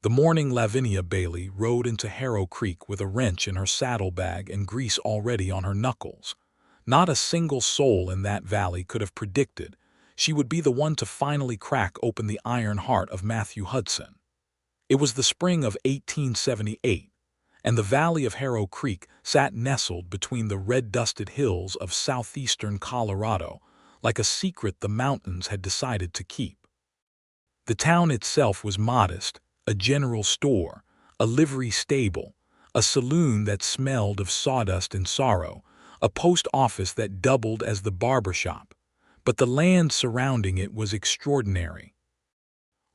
The morning Lavinia Bailey rode into Harrow Creek with a wrench in her saddlebag and grease already on her knuckles. Not a single soul in that valley could have predicted she would be the one to finally crack open the iron heart of Matthew Hudson. It was the spring of 1878, and the valley of Harrow Creek sat nestled between the red-dusted hills of southeastern Colorado, like a secret the mountains had decided to keep. The town itself was modest: a general store, a livery stable, a saloon that smelled of sawdust and sorrow, a post office that doubled as the barber shop. But the land surrounding it was extraordinary.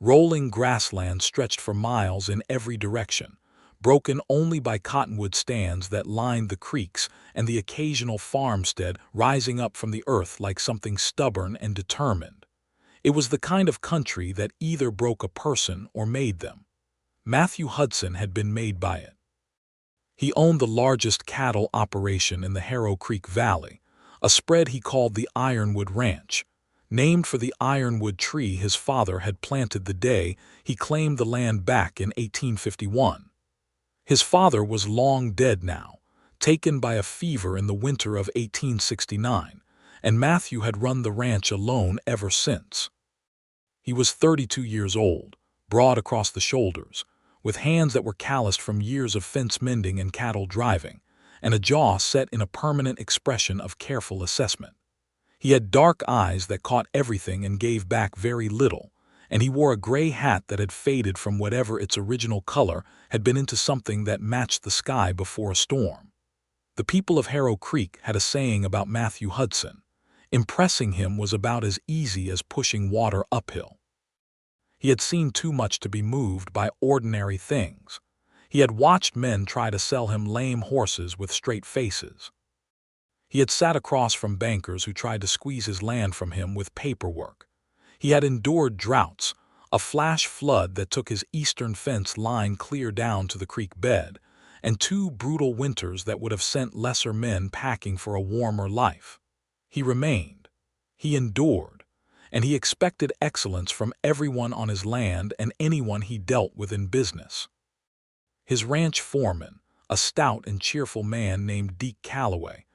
Rolling grassland stretched for miles in every direction, broken only by cottonwood stands that lined the creeks and the occasional farmstead rising up from the earth like something stubborn and determined. It was the kind of country that either broke a person or made them. Matthew Hudson had been made by it. He owned the largest cattle operation in the Harrow Creek Valley, a spread he called the Ironwood Ranch, named for the ironwood tree his father had planted the day he claimed the land back in 1851. His father was long dead now, taken by a fever in the winter of 1869, and Matthew had run the ranch alone ever since. He was 32 years old, broad across the shoulders, with hands that were calloused from years of fence mending and cattle driving, and a jaw set in a permanent expression of careful assessment. He had dark eyes that caught everything and gave back very little, and he wore a gray hat that had faded from whatever its original color had been into something that matched the sky before a storm. The people of Harrow Creek had a saying about Matthew Hudson: impressing him was about as easy as pushing water uphill. He had seen too much to be moved by ordinary things. He had watched men try to sell him lame horses with straight faces. He had sat across from bankers who tried to squeeze his land from him with paperwork. He had endured droughts, a flash flood that took his eastern fence line clear down to the creek bed, and 2 brutal winters that would have sent lesser men packing for a warmer life. He remained. He endured. And he expected excellence from everyone on his land and anyone he dealt with in business. His ranch foreman, a stout and cheerful man named Deke Calloway,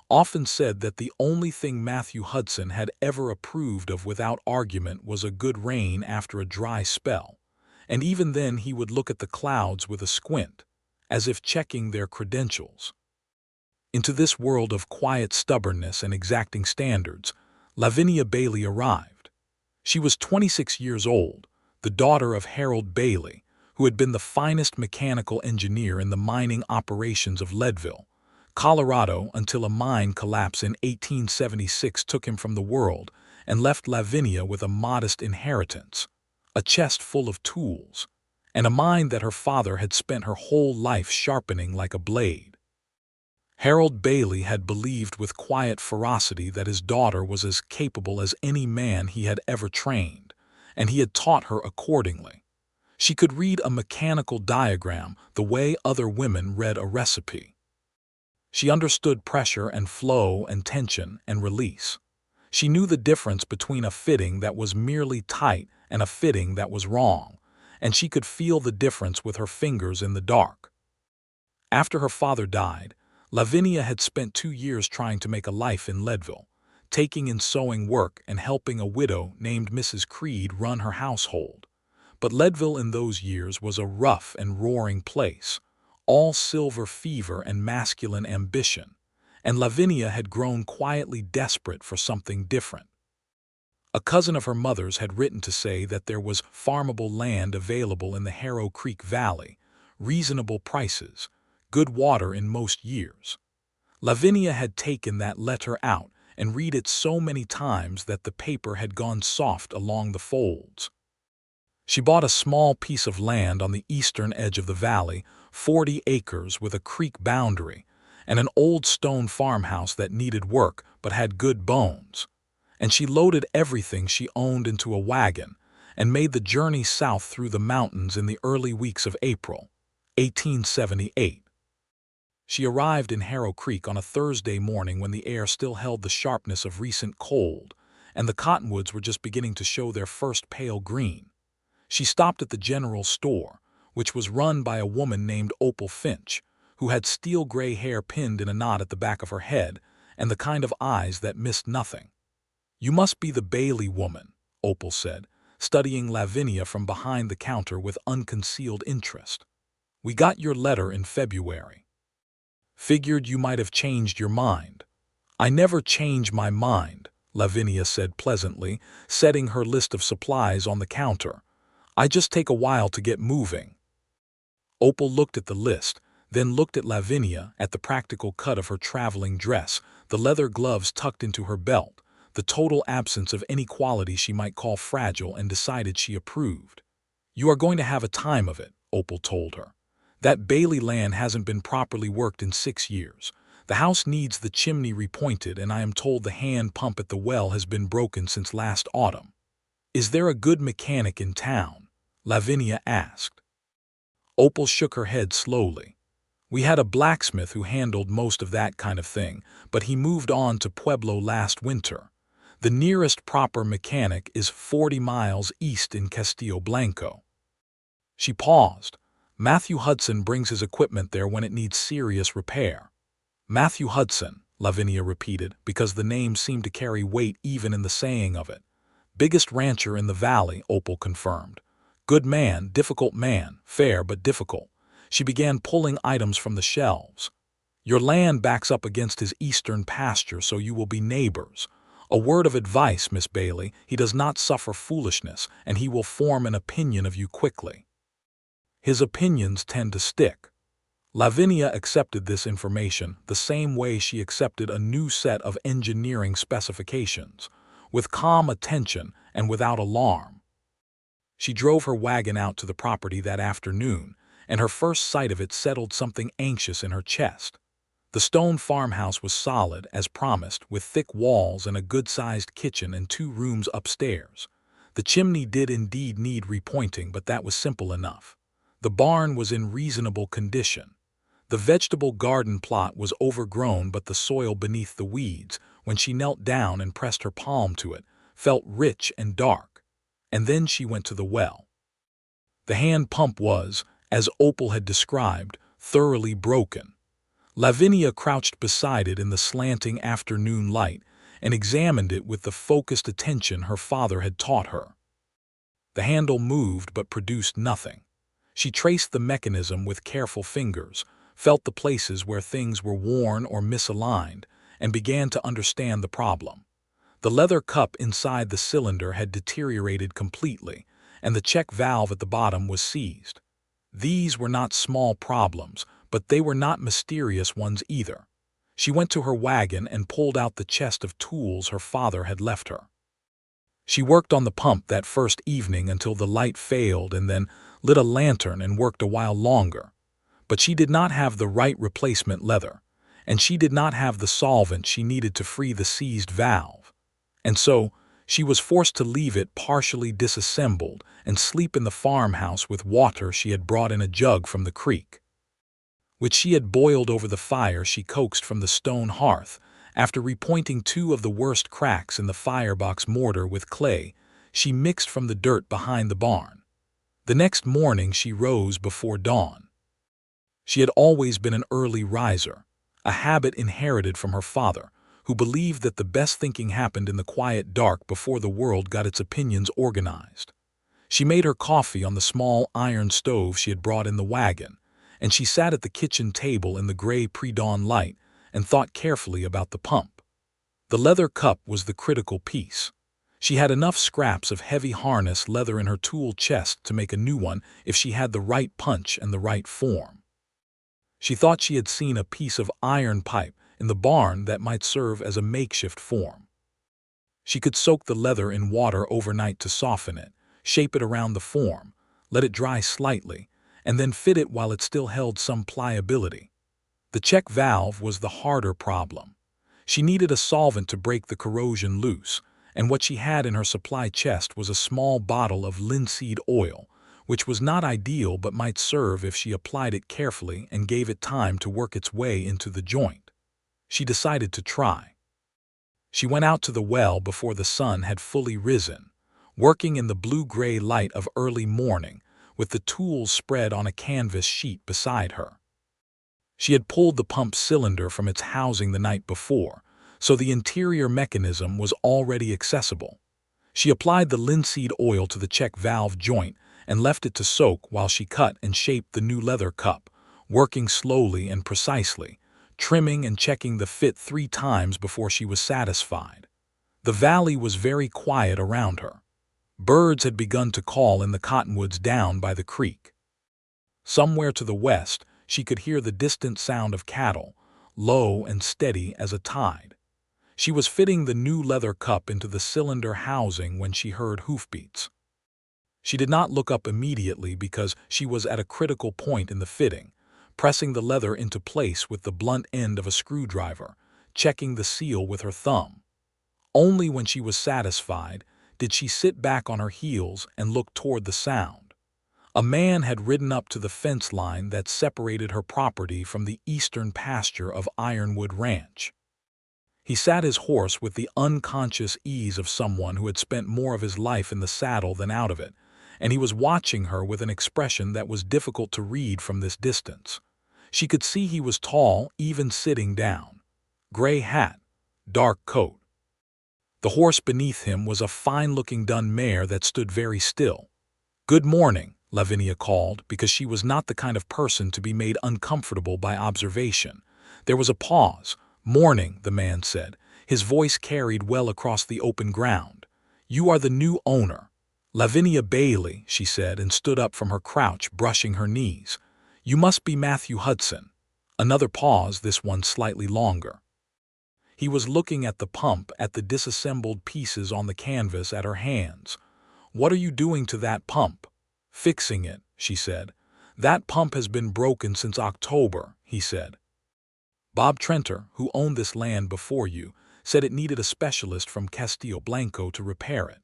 often said that the only thing Matthew Hudson had ever approved of without argument was a good rain after a dry spell, and even then he would look at the clouds with a squint, as if checking their credentials. Into this world of quiet stubbornness and exacting standards, Lavinia Bailey arrived. She was 26 years old, the daughter of Harold Bailey, who had been the finest mechanical engineer in the mining operations of Leadville, Colorado, until a mine collapse in 1876 took him from the world and left Lavinia with a modest inheritance, a chest full of tools, and a mind that her father had spent her whole life sharpening like a blade. Harold Bailey had believed with quiet ferocity that his daughter was as capable as any man he had ever trained, and he had taught her accordingly. She could read a mechanical diagram the way other women read a recipe. She understood pressure and flow and tension and release. She knew the difference between a fitting that was merely tight and a fitting that was wrong, and she could feel the difference with her fingers in the dark. After her father died, Lavinia had spent 2 years trying to make a life in Leadville, taking in sewing work and helping a widow named Mrs. Creed run her household. But Leadville in those years was a rough and roaring place, all silver fever and masculine ambition, and Lavinia had grown quietly desperate for something different. A cousin of her mother's had written to say that there was farmable land available in the Harrow Creek Valley, reasonable prices, good water in most years. Lavinia had taken that letter out and read it so many times that the paper had gone soft along the folds. She bought a small piece of land on the eastern edge of the valley, 40 acres with a creek boundary, and an old stone farmhouse that needed work but had good bones. And she loaded everything she owned into a wagon and made the journey south through the mountains in the early weeks of April, 1878. She arrived in Harrow Creek on a Thursday morning when the air still held the sharpness of recent cold, and the cottonwoods were just beginning to show their first pale green. She stopped at the general store, which was run by a woman named Opal Finch, who had steel-gray hair pinned in a knot at the back of her head and the kind of eyes that missed nothing. "You must be the Bailey woman," Opal said, studying Lavinia from behind the counter with unconcealed interest. "We got your letter in February. Figured you might have changed your mind." "I never change my mind," Lavinia said pleasantly, setting her list of supplies on the counter. "I just take a while to get moving." Opal looked at the list, then looked at Lavinia, at the practical cut of her traveling dress, the leather gloves tucked into her belt, the total absence of any quality she might call fragile, and decided she approved. "You are going to have a time of it," Opal told her. "That Bailey land hasn't been properly worked in 6 years. The house needs the chimney repointed, and I am told the hand pump at the well has been broken since last autumn." "Is there a good mechanic in town?" Lavinia asked. Opal shook her head slowly. "We had a blacksmith who handled most of that kind of thing, but he moved on to Pueblo last winter. The nearest proper mechanic is 40 miles east in Castillo Blanco." She paused. "Matthew Hudson brings his equipment there when it needs serious repair." "Matthew Hudson," Lavinia repeated, because the name seemed to carry weight even in the saying of it. "Biggest rancher in the valley," Opal confirmed. "Good man, difficult man, fair but difficult." She began pulling items from the shelves. "Your land backs up against his eastern pasture, so you will be neighbors. A word of advice, Miss Bailey, he does not suffer foolishness, and he will form an opinion of you quickly. His opinions tend to stick." Lavinia accepted this information the same way she accepted a new set of engineering specifications, with calm attention and without alarm. She drove her wagon out to the property that afternoon, and her first sight of it settled something anxious in her chest. The stone farmhouse was solid, as promised, with thick walls and a good-sized kitchen and 2 rooms upstairs. The chimney did indeed need repointing, but that was simple enough. The barn was in reasonable condition. The vegetable garden plot was overgrown, but the soil beneath the weeds, when she knelt down and pressed her palm to it, felt rich and dark. And then she went to the well. The hand pump was, as Opal had described, thoroughly broken. Lavinia crouched beside it in the slanting afternoon light and examined it with the focused attention her father had taught her. The handle moved but produced nothing. She traced the mechanism with careful fingers, felt the places where things were worn or misaligned, and began to understand the problem. The leather cup inside the cylinder had deteriorated completely, and the check valve at the bottom was seized. These were not small problems, but they were not mysterious ones either. She went to her wagon and pulled out the chest of tools her father had left her. She worked on the pump that first evening until the light failed, and then lit a lantern and worked a while longer. But she did not have the right replacement leather, and she did not have the solvent she needed to free the seized valve. And so, she was forced to leave it partially disassembled and sleep in the farmhouse with water she had brought in a jug from the creek, which she had boiled over the fire she coaxed from the stone hearth. After repointing 2 of the worst cracks in the firebox mortar with clay, she mixed from the dirt behind the barn. The next morning she rose before dawn. She had always been an early riser, a habit inherited from her father, who believed that the best thinking happened in the quiet dark before the world got its opinions organized. She made her coffee on the small iron stove she had brought in the wagon, and she sat at the kitchen table in the gray pre-dawn light and thought carefully about the pump. The leather cup was the critical piece. She had enough scraps of heavy harness leather in her tool chest to make a new one if she had the right punch and the right form. She thought she had seen a piece of iron pipe in the barn that might serve as a makeshift form. She could soak the leather in water overnight to soften it, shape it around the form, let it dry slightly, and then fit it while it still held some pliability. The check valve was the harder problem. She needed a solvent to break the corrosion loose, and what she had in her supply chest was a small bottle of linseed oil, which was not ideal but might serve if she applied it carefully and gave it time to work its way into the joint. She decided to try. She went out to the well before the sun had fully risen, working in the blue-gray light of early morning, with the tools spread on a canvas sheet beside her. She had pulled the pump cylinder from its housing the night before, so the interior mechanism was already accessible. She applied the linseed oil to the check valve joint and left it to soak while she cut and shaped the new leather cup, working slowly and precisely, trimming and checking the fit 3 times before she was satisfied. The valley was very quiet around her. Birds had begun to call in the cottonwoods down by the creek. Somewhere to the west, she could hear the distant sound of cattle, low and steady as a tide. She was fitting the new leather cup into the cylinder housing when she heard hoofbeats. She did not look up immediately because she was at a critical point in the fitting, pressing the leather into place with the blunt end of a screwdriver, checking the seal with her thumb. Only when she was satisfied did she sit back on her heels and look toward the sound. A man had ridden up to the fence line that separated her property from the eastern pasture of Ironwood Ranch. He sat his horse with the unconscious ease of someone who had spent more of his life in the saddle than out of it, and he was watching her with an expression that was difficult to read from this distance. She could see he was tall, even sitting down. Gray hat, dark coat. The horse beneath him was a fine-looking dun mare that stood very still. "Good morning," Lavinia called, because she was not the kind of person to be made uncomfortable by observation. There was a pause. "Morning," the man said. His voice carried well across the open ground. "You are the new owner." "Lavinia Bailey," she said, and stood up from her crouch, brushing her knees. "You must be Matthew Hudson." Another pause, this one slightly longer. He was looking at the pump, at the disassembled pieces on the canvas at her hands. "What are you doing to that pump?" "Fixing it," she said. "That pump has been broken since October," he said. "Bob Trenter, who owned this land before you, said it needed a specialist from Castillo Blanco to repair it."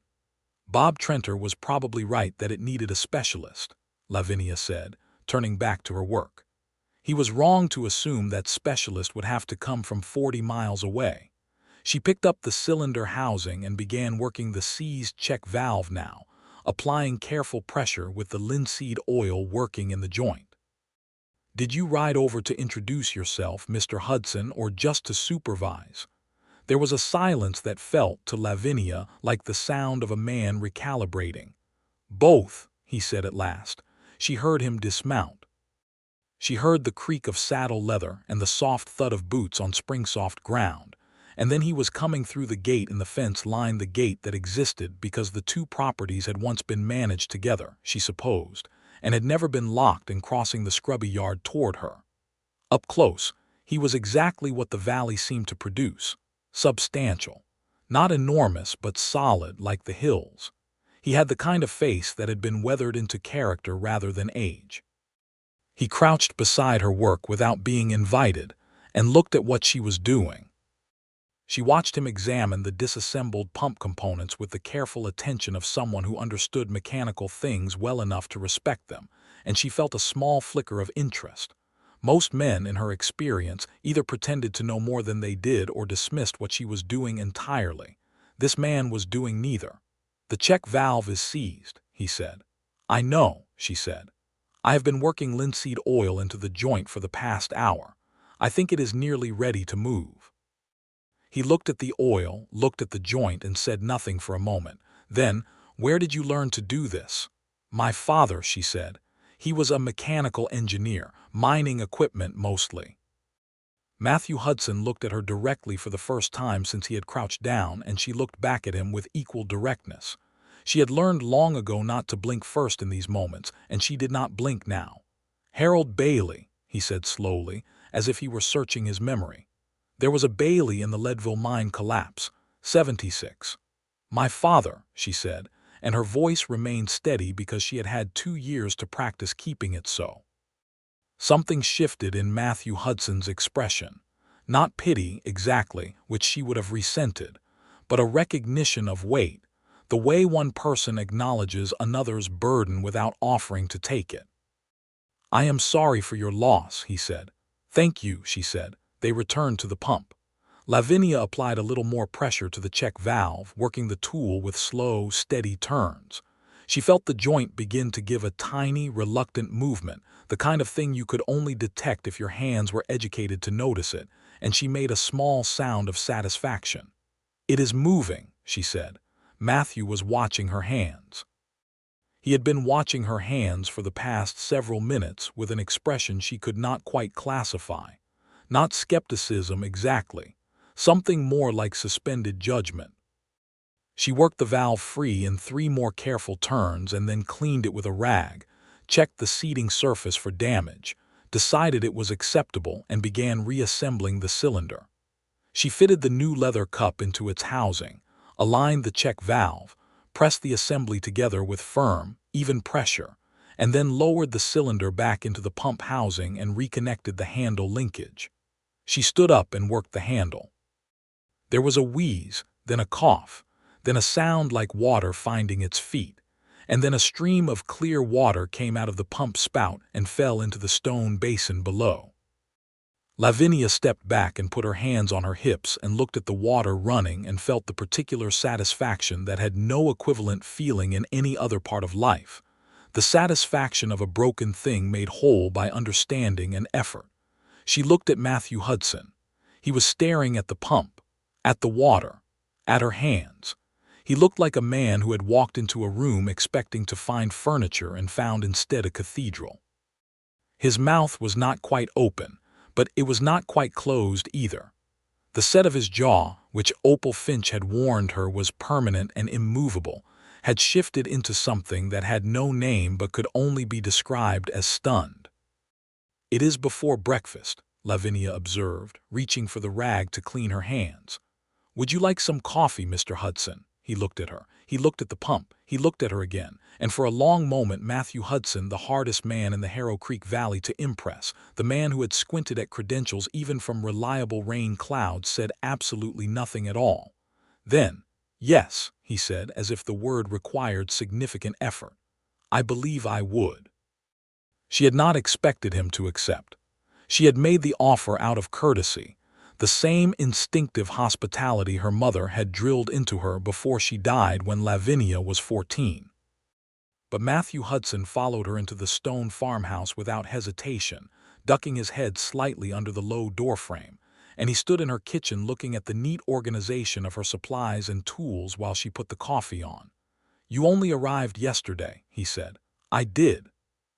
Bob Trenter was probably right that it needed a specialist, Lavinia said, turning back to her work. He was wrong to assume that specialist would have to come from 40 miles away. She picked up the cylinder housing and began working the seized check valve now, applying careful pressure with the linseed oil working in the joint. "Did you ride over to introduce yourself, Mr. Hudson, or just to supervise?" There was a silence that felt, to Lavinia, like the sound of a man recalibrating. "Both," he said at last. She heard him dismount. She heard the creak of saddle leather and the soft thud of boots on spring-soft ground, and then he was coming through the gate in the fence line, the gate that existed because the two properties had once been managed together, she supposed, and had never been locked, and crossing the scrubby yard toward her. Up close, he was exactly what the valley seemed to produce. Substantial. Not enormous, but solid like the hills. He had the kind of face that had been weathered into character rather than age. He crouched beside her work without being invited and looked at what she was doing. She watched him examine the disassembled pump components with the careful attention of someone who understood mechanical things well enough to respect them, and she felt a small flicker of interest. Most men, in her experience, either pretended to know more than they did or dismissed what she was doing entirely. This man was doing neither. "The check valve is seized," he said. "I know," she said. "I have been working linseed oil into the joint for the past hour. I think it is nearly ready to move." He looked at the oil, looked at the joint, and said nothing for a moment. Then, "Where did you learn to do this?" "My father," she said. "He was a mechanical engineer, mining equipment mostly." Matthew Hudson looked at her directly for the first time since he had crouched down, and she looked back at him with equal directness. She had learned long ago not to blink first in these moments, and she did not blink now. "Harold Bailey," he said slowly, as if he were searching his memory. "There was a Bailey in the Leadville mine collapse, 76. "My father," she said, and her voice remained steady because she had had 2 years to practice keeping it so. Something shifted in Matthew Hudson's expression. Not pity, exactly, which she would have resented, but a recognition of weight, the way one person acknowledges another's burden without offering to take it. "I am sorry for your loss," he said. "Thank you," she said. They returned to the pump. Lavinia applied a little more pressure to the check valve, working the tool with slow, steady turns. She felt the joint begin to give a tiny, reluctant movement, the kind of thing you could only detect if your hands were educated to notice it, and she made a small sound of satisfaction. "It is moving," she said. Matthew was watching her hands. He had been watching her hands for the past several minutes with an expression she could not quite classify. Not skepticism exactly, something more like suspended judgment. She worked the valve free in 3 more careful turns and then cleaned it with a rag, checked the seating surface for damage, decided it was acceptable, and began reassembling the cylinder. She fitted the new leather cup into its housing, aligned the check valve, pressed the assembly together with firm, even pressure, and then lowered the cylinder back into the pump housing and reconnected the handle linkage. She stood up and worked the handle. There was a wheeze, then a cough, then a sound like water finding its feet, and then a stream of clear water came out of the pump spout and fell into the stone basin below. Lavinia stepped back and put her hands on her hips and looked at the water running and felt the particular satisfaction that had no equivalent feeling in any other part of life, the satisfaction of a broken thing made whole by understanding and effort. She looked at Matthew Hudson. He was staring at the pump, at the water, at her hands. He looked like a man who had walked into a room expecting to find furniture and found instead a cathedral. His mouth was not quite open, but it was not quite closed either. The set of his jaw, which Opal Finch had warned her was permanent and immovable, had shifted into something that had no name but could only be described as stunned. "It is before breakfast," Lavinia observed, reaching for the rag to clean her hands. "Would you like some coffee, Mr. Hudson?" He looked at her. He looked at the pump. He looked at her again. And for a long moment Matthew Hudson, the hardest man in the Harrow Creek Valley to impress, the man who had squinted at credentials even from reliable rain clouds, said absolutely nothing at all. Then, "Yes," he said, as if the word required significant effort. "I believe I would." She had not expected him to accept. She had made the offer out of courtesy, the same instinctive hospitality her mother had drilled into her before she died when Lavinia was 14. But Matthew Hudson followed her into the stone farmhouse without hesitation, ducking his head slightly under the low doorframe, and he stood in her kitchen looking at the neat organization of her supplies and tools while she put the coffee on. "You only arrived yesterday," he said. "I did."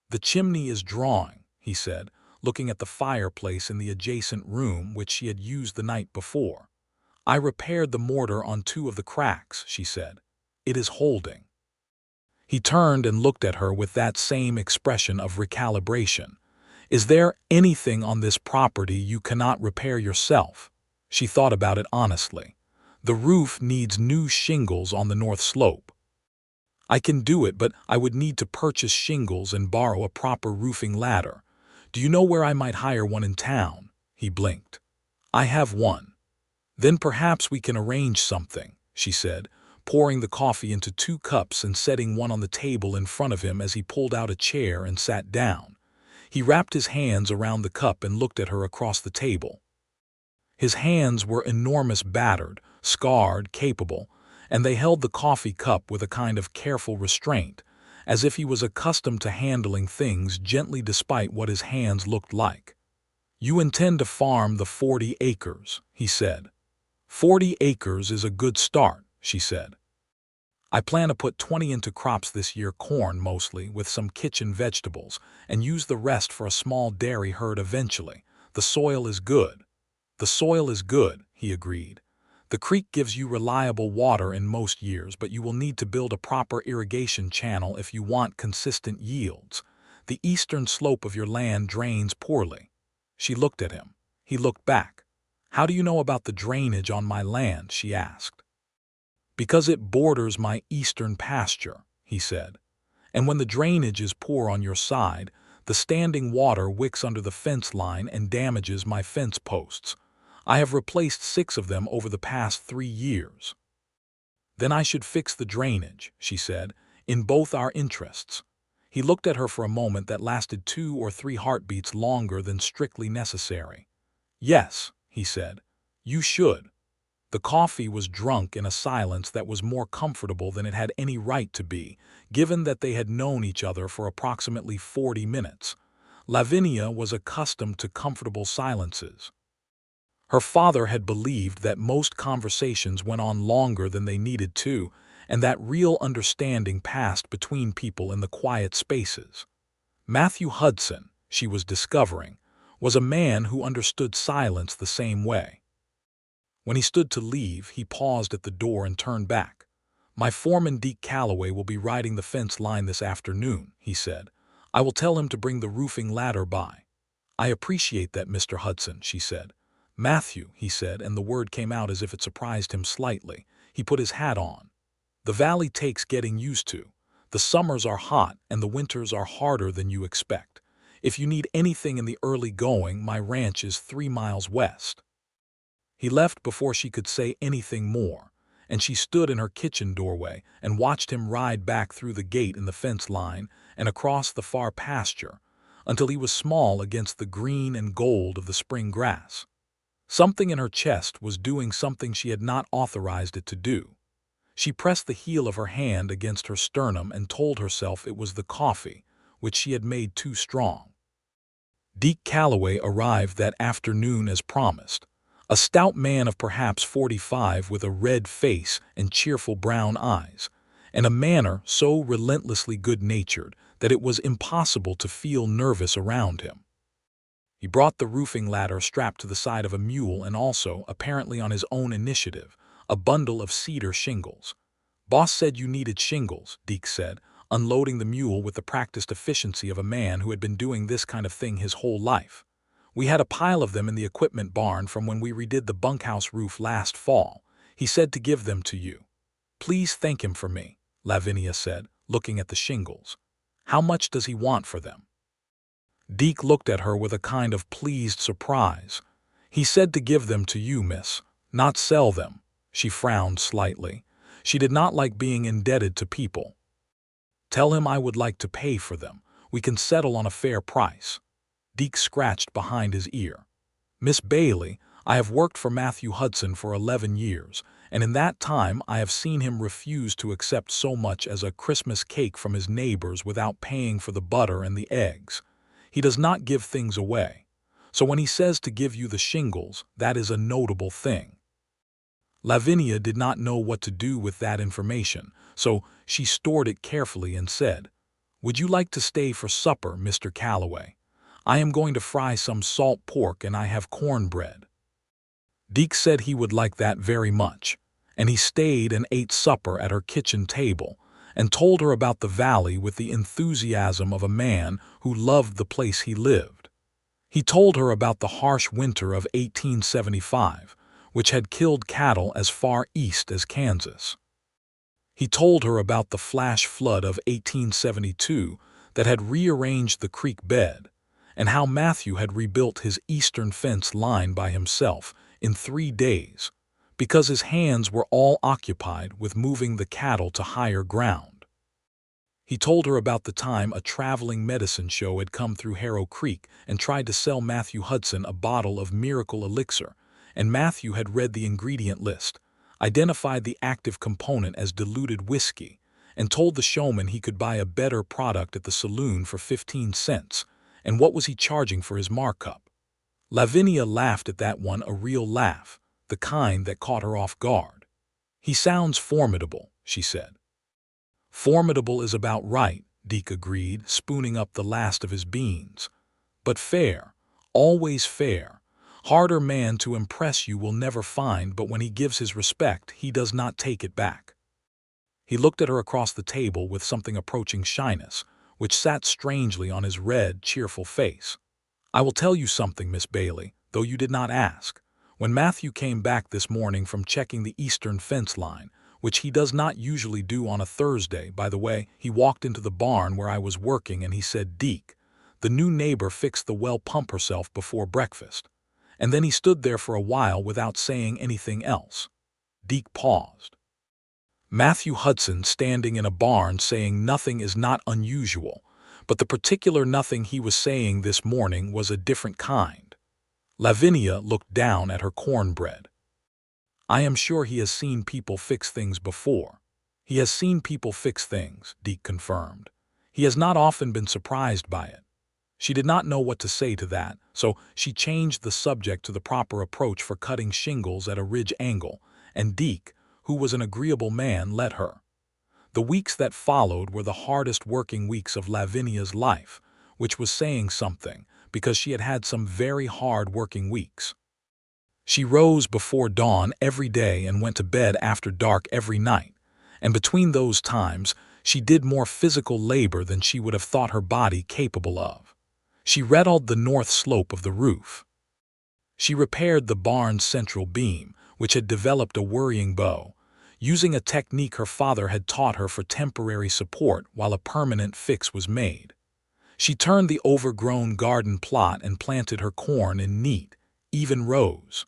"The chimney is drawing," he said, looking at the fireplace in the adjacent room which she had used the night before. "I repaired the mortar on 2 of the cracks," she said. "It is holding." He turned and looked at her with that same expression of recalibration. "Is there anything on this property you cannot repair yourself?" She thought about it honestly. "The roof needs new shingles on the north slope." "I can do it, but I would need to purchase shingles and borrow a proper roofing ladder. Do you know where I might hire one in town?" He blinked. "I have one." "Then perhaps we can arrange something," she said, pouring the coffee into 2 cups and setting one on the table in front of him as he pulled out a chair and sat down. He wrapped his hands around the cup and looked at her across the table. His hands were enormous, battered, scarred, capable, and they held the coffee cup with a kind of careful restraint, as if he was accustomed to handling things gently despite what his hands looked like. "You intend to farm the 40 acres, he said. 40 acres is a good start, she said. "I plan to put 20 into crops this year, corn mostly, with some kitchen vegetables, and use the rest for a small dairy herd eventually. The soil is good." "The soil is good," he agreed. "The creek gives you reliable water in most years, but you will need to build a proper irrigation channel if you want consistent yields. The eastern slope of your land drains poorly." She looked at him. He looked back. "How do you know about the drainage on my land?" she asked. "Because it borders my eastern pasture," he said. "And when the drainage is poor on your side, the standing water wicks under the fence line and damages my fence posts. I have replaced 6 of them over the past 3 years." "Then I should fix the drainage," she said, "in both our interests." He looked at her for a moment that lasted 2 or 3 heartbeats longer than strictly necessary. "Yes," he said, "you should." The coffee was drunk in a silence that was more comfortable than it had any right to be, given that they had known each other for approximately 40 minutes. Lavinia was accustomed to comfortable silences. Her father had believed that most conversations went on longer than they needed to, and that real understanding passed between people in the quiet spaces. Matthew Hudson, she was discovering, was a man who understood silence the same way. When he stood to leave, he paused at the door and turned back. "My foreman Deke Calloway will be riding the fence line this afternoon," he said. "I will tell him to bring the roofing ladder by." "I appreciate that, Mr. Hudson," she said. "Matthew," he said, and the word came out as if it surprised him slightly. He put his hat on. "The valley takes getting used to. The summers are hot and the winters are harder than you expect. If you need anything in the early going, my ranch is 3 miles west." He left before she could say anything more, and she stood in her kitchen doorway and watched him ride back through the gate in the fence line and across the far pasture until he was small against the green and gold of the spring grass. Something in her chest was doing something she had not authorized it to do. She pressed the heel of her hand against her sternum and told herself it was the coffee, which she had made too strong. Deke Calloway arrived that afternoon as promised, a stout man of perhaps 45 with a red face and cheerful brown eyes, and a manner so relentlessly good-natured that it was impossible to feel nervous around him. He brought the roofing ladder strapped to the side of a mule and also, apparently on his own initiative, a bundle of cedar shingles. "Boss said you needed shingles," Deke said, unloading the mule with the practiced efficiency of a man who had been doing this kind of thing his whole life. "We had a pile of them in the equipment barn from when we redid the bunkhouse roof last fall. He said to give them to you." "Please thank him for me," Lavinia said, looking at the shingles. "How much does he want for them?" Deke looked at her with a kind of pleased surprise. "He said to give them to you, miss, not sell them." She frowned slightly. She did not like being indebted to people. "Tell him I would like to pay for them. We can settle on a fair price." Deke scratched behind his ear. "Miss Bailey, I have worked for Matthew Hudson for 11 years, and in that time I have seen him refuse to accept so much as a Christmas cake from his neighbors without paying for the butter and the eggs. He does not give things away. So when he says to give you the shingles, that is a notable thing." Lavinia did not know what to do with that information, so she stored it carefully and said, "Would you like to stay for supper, Mr. Calloway? I am going to fry some salt pork and I have cornbread." Deke said he would like that very much, and he stayed and ate supper at her kitchen table and told her about the valley with the enthusiasm of a man who loved the place he lived. He told her about the harsh winter of 1875, which had killed cattle as far east as Kansas. He told her about the flash flood of 1872 that had rearranged the creek bed, and how Matthew had rebuilt his eastern fence line by himself in 3 days, because his hands were all occupied with moving the cattle to higher ground. He told her about the time a traveling medicine show had come through Harrow Creek and tried to sell Matthew Hudson a bottle of miracle elixir, and Matthew had read the ingredient list, identified the active component as diluted whiskey, and told the showman he could buy a better product at the saloon for 15 cents, and what was he charging for his markup? Lavinia laughed at that one, a real laugh, the kind that caught her off guard. "He sounds formidable," she said. "Formidable is about right," Deke agreed, spooning up the last of his beans. "But fair, always fair. Harder man to impress you will never find, but when he gives his respect, he does not take it back." He looked at her across the table with something approaching shyness, which sat strangely on his red, cheerful face. "I will tell you something, Miss Bailey, though you did not ask. When Matthew came back this morning from checking the eastern fence line, which he does not usually do on a Thursday, by the way, he walked into the barn where I was working and he said, 'Deke, the new neighbor fixed the well pump herself before breakfast.' And then he stood there for a while without saying anything else." Deke paused. Matthew Hudson standing in a barn saying nothing is not unusual, but the particular nothing he was saying this morning was a different kind. Lavinia looked down at her cornbread. I am sure he has seen people fix things before. He has seen people fix things, Deke confirmed. He has not often been surprised by it. She did not know what to say to that, so she changed the subject to the proper approach for cutting shingles at a ridge angle, and Deke, who was an agreeable man, let her. The weeks that followed were the hardest working weeks of Lavinia's life, which was saying something, because she had had some very hard working weeks. She rose before dawn every day and went to bed after dark every night, and between those times she did more physical labor than she would have thought her body capable of. She rettled the north slope of the roof. She repaired the barn's central beam, which had developed a worrying bow, using a technique her father had taught her for temporary support while a permanent fix was made. She turned the overgrown garden plot and planted her corn in neat, even rows.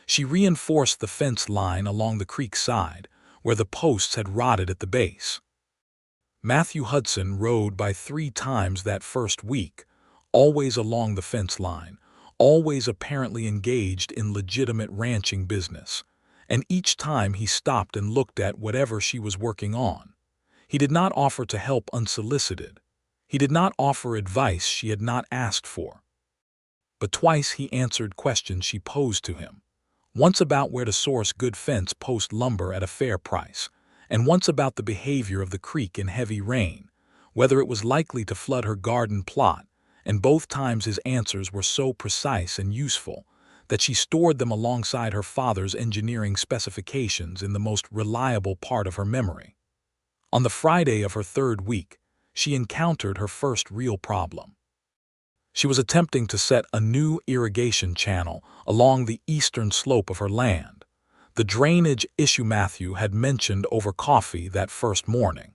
She reinforced the fence line along the creek side, where the posts had rotted at the base. Matthew Hudson rode by 3 times that first week, always along the fence line, always apparently engaged in legitimate ranching business, and each time he stopped and looked at whatever she was working on. He did not offer to help unsolicited. He did not offer advice she had not asked for. But twice he answered questions she posed to him. Once about where to source good fence post lumber at a fair price, and once about the behavior of the creek in heavy rain, whether it was likely to flood her garden plot, and both times his answers were so precise and useful that she stored them alongside her father's engineering specifications in the most reliable part of her memory. On the Friday of her 3rd week, she encountered her first real problem. She was attempting to set a new irrigation channel along the eastern slope of her land, the drainage issue Matthew had mentioned over coffee that first morning.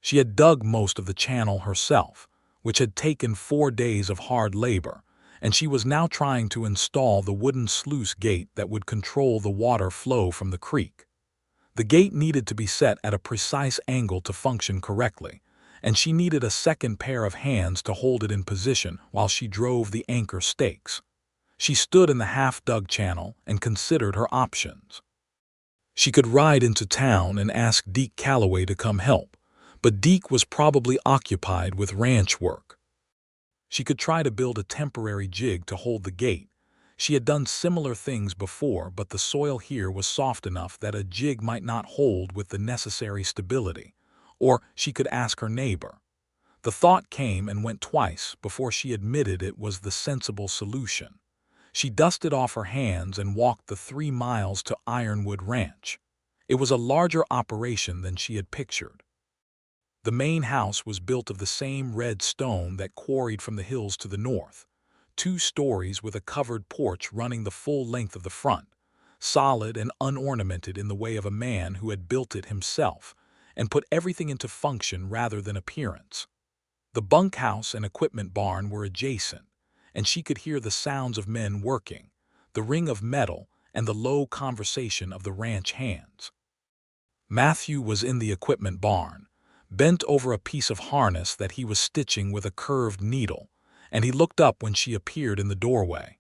She had dug most of the channel herself, which had taken 4 days of hard labor, and she was now trying to install the wooden sluice gate that would control the water flow from the creek. The gate needed to be set at a precise angle to function correctly, and she needed a second pair of hands to hold it in position while she drove the anchor stakes. She stood in the half-dug channel and considered her options. She could ride into town and ask Deke Calloway to come help, but Deke was probably occupied with ranch work. She could try to build a temporary jig to hold the gate. She had done similar things before, but the soil here was soft enough that a jig might not hold with the necessary stability. Or she could ask her neighbor. The thought came and went twice before she admitted it was the sensible solution. She dusted off her hands and walked the 3 miles to Ironwood Ranch. It was a larger operation than she had pictured. The main house was built of the same red stone that quarried from the hills to the north, 2 stories with a covered porch running the full length of the front, solid and unornamented in the way of a man who had built it himself and put everything into function rather than appearance. The bunkhouse and equipment barn were adjacent, and she could hear the sounds of men working, the ring of metal, and the low conversation of the ranch hands. Matthew was in the equipment barn, bent over a piece of harness that he was stitching with a curved needle, and he looked up when she appeared in the doorway.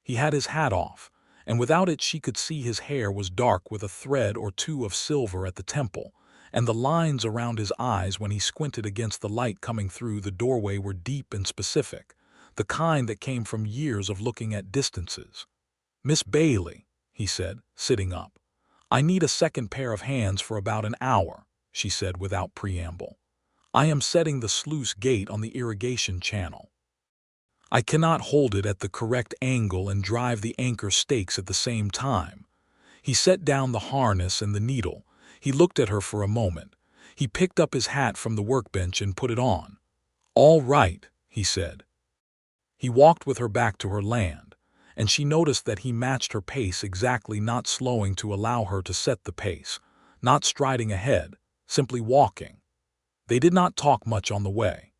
He had his hat off, and without it she could see his hair was dark with a thread or 2 of silver at the temple, and the lines around his eyes when he squinted against the light coming through the doorway were deep and specific, the kind that came from years of looking at distances. "Miss Bailey," he said, sitting up. "I need a second pair of hands for about an hour," she said without preamble. "I am setting the sluice gate on the irrigation channel. I cannot hold it at the correct angle and drive the anchor stakes at the same time." He set down the harness and the needle. He looked at her for a moment. He picked up his hat from the workbench and put it on. "All right," he said. He walked with her back to her land, and she noticed that he matched her pace exactly, not slowing to allow her to set the pace, not striding ahead, simply walking. They did not talk much on the way.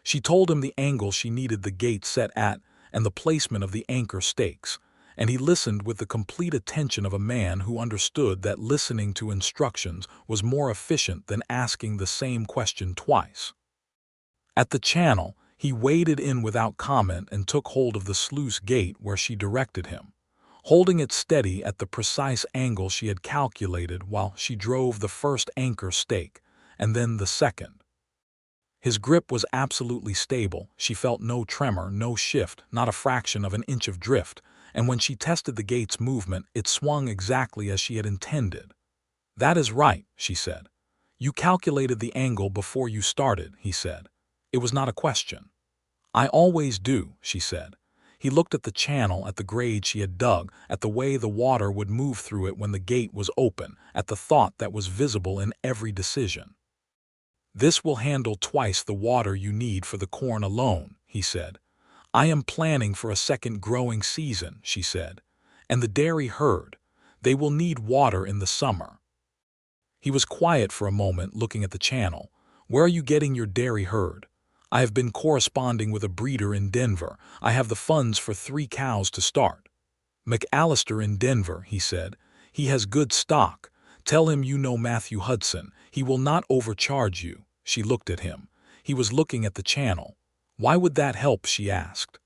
She told him the angle she needed the gate set at and the placement of the anchor stakes, and he listened with the complete attention of a man who understood that listening to instructions was more efficient than asking the same question twice. At the channel, he waded in without comment and took hold of the sluice gate where she directed him. holding it steady at the precise angle she had calculated while she drove the first anchor stake, and then the second. His grip was absolutely stable. She felt no tremor, no shift, not a fraction of an inch of drift, and when she tested the gate's movement, it swung exactly as she had intended. "That is right," she said. "You calculated the angle before you started," he said. "It was not a question." "I always do," she said. He looked at the channel, at the grade she had dug, at the way the water would move through it when the gate was open, at the thought that was visible in every decision. "This will handle twice the water you need for the corn alone," he said. "I am planning for a second growing season," she said. "And the dairy herd. They will need water in the summer." He was quiet for a moment, looking at the channel. "Where are you getting your dairy herd?" "I have been corresponding with a breeder in Denver. I have the funds for 3 cows to start." "McAllister in Denver," he said. "He has good stock. Tell him you know Matthew Hudson. He will not overcharge you." She looked at him. He was looking at the channel. "Why would that help?" she asked.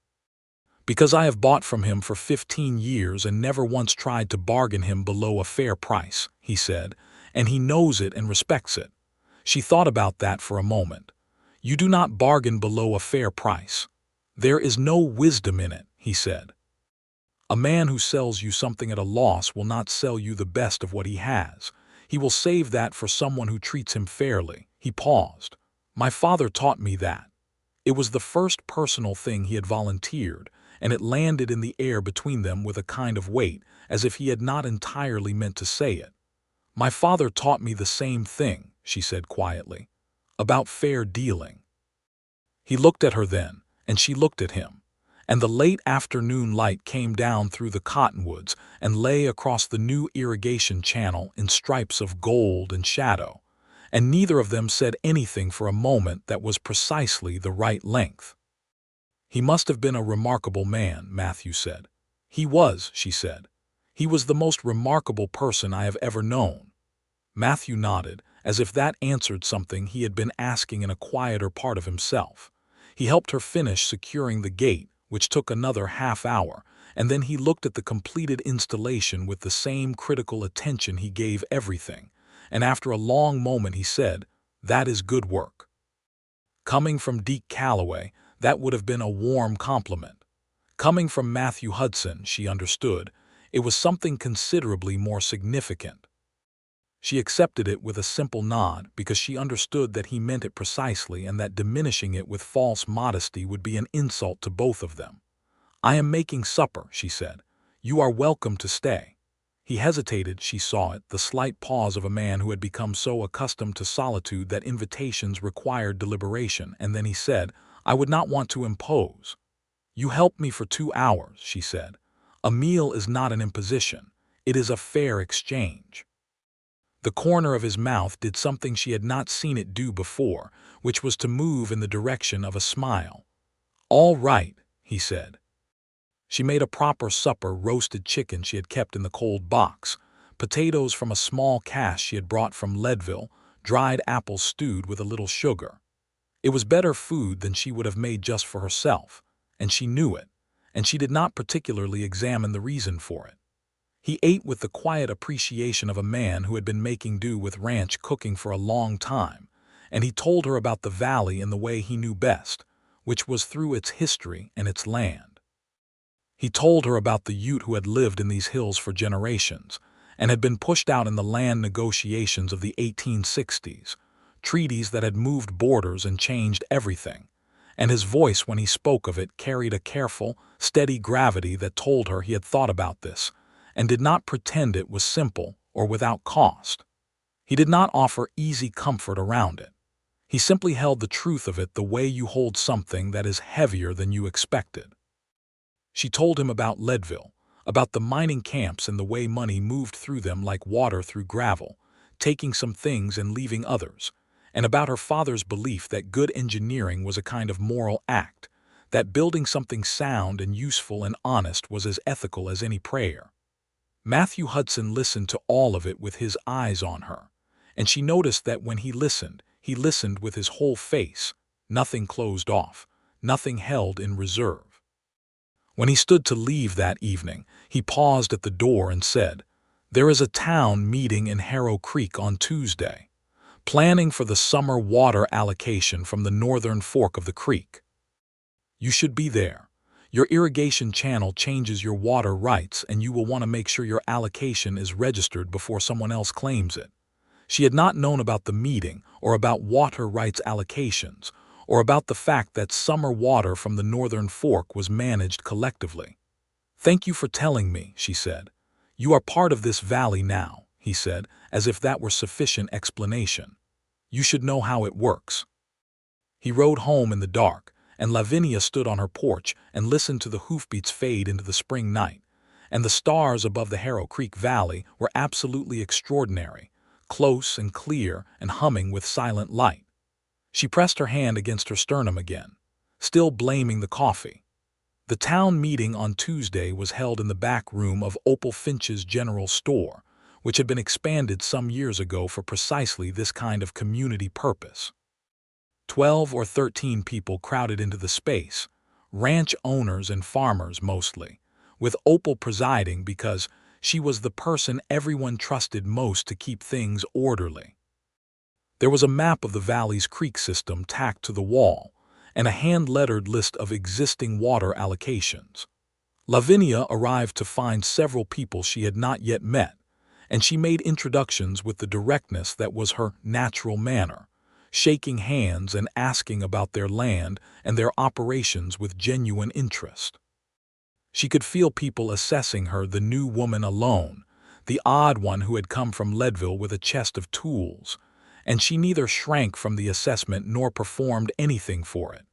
"Because I have bought from him for 15 years and never once tried to bargain him below a fair price," he said, "and he knows it and respects it." She thought about that for a moment. "You do not bargain below a fair price." "There is no wisdom in it," he said. "A man who sells you something at a loss will not sell you the best of what he has. He will save that for someone who treats him fairly." He paused. "My father taught me that." It was the first personal thing he had volunteered, and it landed in the air between them with a kind of weight, as if he had not entirely meant to say it. "My father taught me the same thing," she said quietly. "About fair dealing." He looked at her then, and she looked at him, and the late afternoon light came down through the cottonwoods and lay across the new irrigation channel in stripes of gold and shadow, and neither of them said anything for a moment that was precisely the right length. "He must have been a remarkable man," Matthew said. "He was," she said. "He was the most remarkable person I have ever known." Matthew nodded, as if that answered something he had been asking in a quieter part of himself. He helped her finish securing the gate, which took another half-hour, and then he looked at the completed installation with the same critical attention he gave everything, and after a long moment he said, "That is good work." Coming from Deke Calloway, that would have been a warm compliment. Coming from Matthew Hudson, she understood, it was something considerably more significant. She accepted it with a simple nod because she understood that he meant it precisely and that diminishing it with false modesty would be an insult to both of them. "I am making supper," she said. "You are welcome to stay." He hesitated. She saw it, the slight pause of a man who had become so accustomed to solitude that invitations required deliberation, and then he said, "I would not want to impose." "You helped me for 2 hours," she said. "A meal is not an imposition. It is a fair exchange." The corner of his mouth did something she had not seen it do before, which was to move in the direction of a smile. "All right," he said. She made a proper supper: roasted chicken she had kept in the cold box, potatoes from a small cache she had brought from Leadville, dried apples stewed with a little sugar. It was better food than she would have made just for herself, and she knew it, and she did not particularly examine the reason for it. He ate with the quiet appreciation of a man who had been making do with ranch cooking for a long time, and he told her about the valley in the way he knew best, which was through its history and its land. He told her about the Ute who had lived in these hills for generations and had been pushed out in the land negotiations of the 1860s, treaties that had moved borders and changed everything, and his voice when he spoke of it carried a careful, steady gravity that told her he had thought about this and did not pretend it was simple or without cost. He did not offer easy comfort around it. He simply held the truth of it the way you hold something that is heavier than you expected. She told him about Leadville, about the mining camps and the way money moved through them like water through gravel, taking some things and leaving others, and about her father's belief that good engineering was a kind of moral act, that building something sound and useful and honest was as ethical as any prayer. Matthew Hudson listened to all of it with his eyes on her, and she noticed that when he listened with his whole face, nothing closed off, nothing held in reserve. When he stood to leave that evening, he paused at the door and said, "There is a town meeting in Harrow Creek on Tuesday, planning for the summer water allocation from the northern fork of the creek. You should be there. Your irrigation channel changes your water rights, and you will want to make sure your allocation is registered before someone else claims it." She had not known about the meeting, or about water rights allocations, or about the fact that summer water from the northern fork was managed collectively. "Thank you for telling me," she said. "You are part of this valley now," he said, as if that were sufficient explanation. "You should know how it works." He rode home in the dark, and Lavinia stood on her porch and listened to the hoofbeats fade into the spring night, and the stars above the Harrow Creek Valley were absolutely extraordinary, close and clear and humming with silent light. She pressed her hand against her sternum again, still blaming the coffee. The town meeting on Tuesday was held in the back room of Opal Finch's General Store, which had been expanded some years ago for precisely this kind of community purpose. 12 or 13 people crowded into the space, ranch owners and farmers mostly, with Opal presiding because she was the person everyone trusted most to keep things orderly. There was a map of the valley's creek system tacked to the wall, and a hand-lettered list of existing water allocations. Lavinia arrived to find several people she had not yet met, and she made introductions with the directness that was her natural manner, shaking hands and asking about their land and their operations with genuine interest. She could feel people assessing her, the new woman alone, the odd one who had come from Leadville with a chest of tools, and she neither shrank from the assessment nor performed anything for it.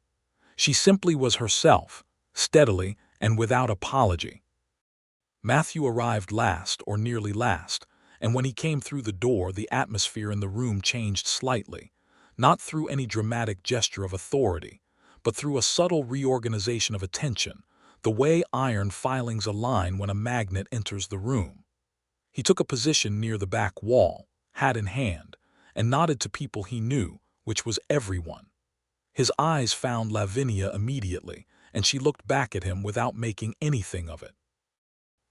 She simply was herself, steadily and without apology. Matthew arrived last, or nearly last, and when he came through the door, the atmosphere in the room changed slightly, not through any dramatic gesture of authority, but through a subtle reorganization of attention, the way iron filings align when a magnet enters the room. He took a position near the back wall, hat in hand, and nodded to people he knew, which was everyone. His eyes found Lavinia immediately, and she looked back at him without making anything of it.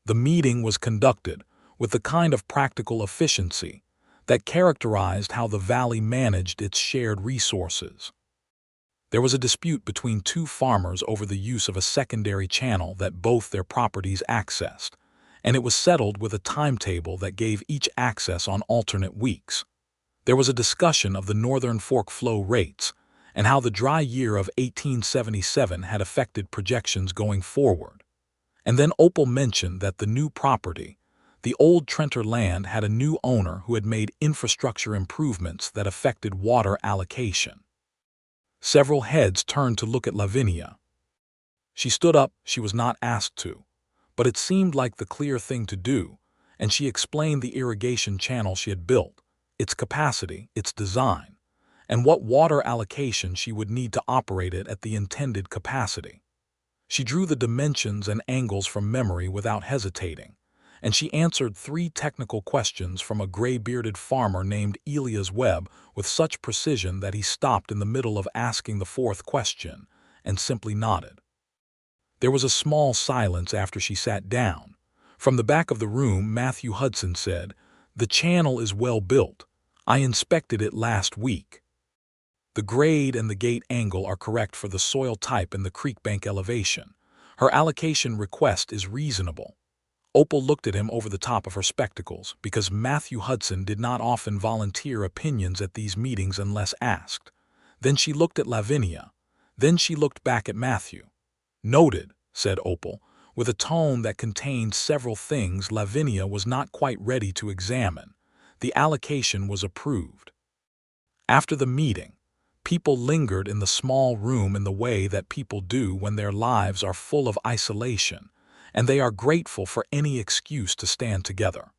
The meeting was conducted with the kind of practical efficiency that characterized how the valley managed its shared resources. There was a dispute between two farmers over the use of a secondary channel that both their properties accessed, and it was settled with a timetable that gave each access on alternate weeks. There was a discussion of the Northern Fork flow rates and how the dry year of 1877 had affected projections going forward. And then Opal mentioned that the new property, the old Trenter land, had a new owner who had made infrastructure improvements that affected water allocation. Several heads turned to look at Lavinia. She stood up. She was not asked to, but it seemed like the clear thing to do, and she explained the irrigation channel she had built, its capacity, its design, and what water allocation she would need to operate it at the intended capacity. She drew the dimensions and angles from memory without hesitating, and she answered 3 technical questions from a gray-bearded farmer named Elias Webb with such precision that he stopped in the middle of asking the 4th question and simply nodded. There was a small silence after she sat down. From the back of the room, Matthew Hudson said, "The channel is well built. I inspected it last week. The grade and the gate angle are correct for the soil type and the creek bank elevation. Her allocation request is reasonable." Opal looked at him over the top of her spectacles, because Matthew Hudson did not often volunteer opinions at these meetings unless asked. Then she looked at Lavinia. Then she looked back at Matthew. "Noted," said Opal, with a tone that contained several things Lavinia was not quite ready to examine. The allocation was approved. After the meeting, people lingered in the small room in the way that people do when their lives are full of isolation, and they are grateful for any excuse to stand together.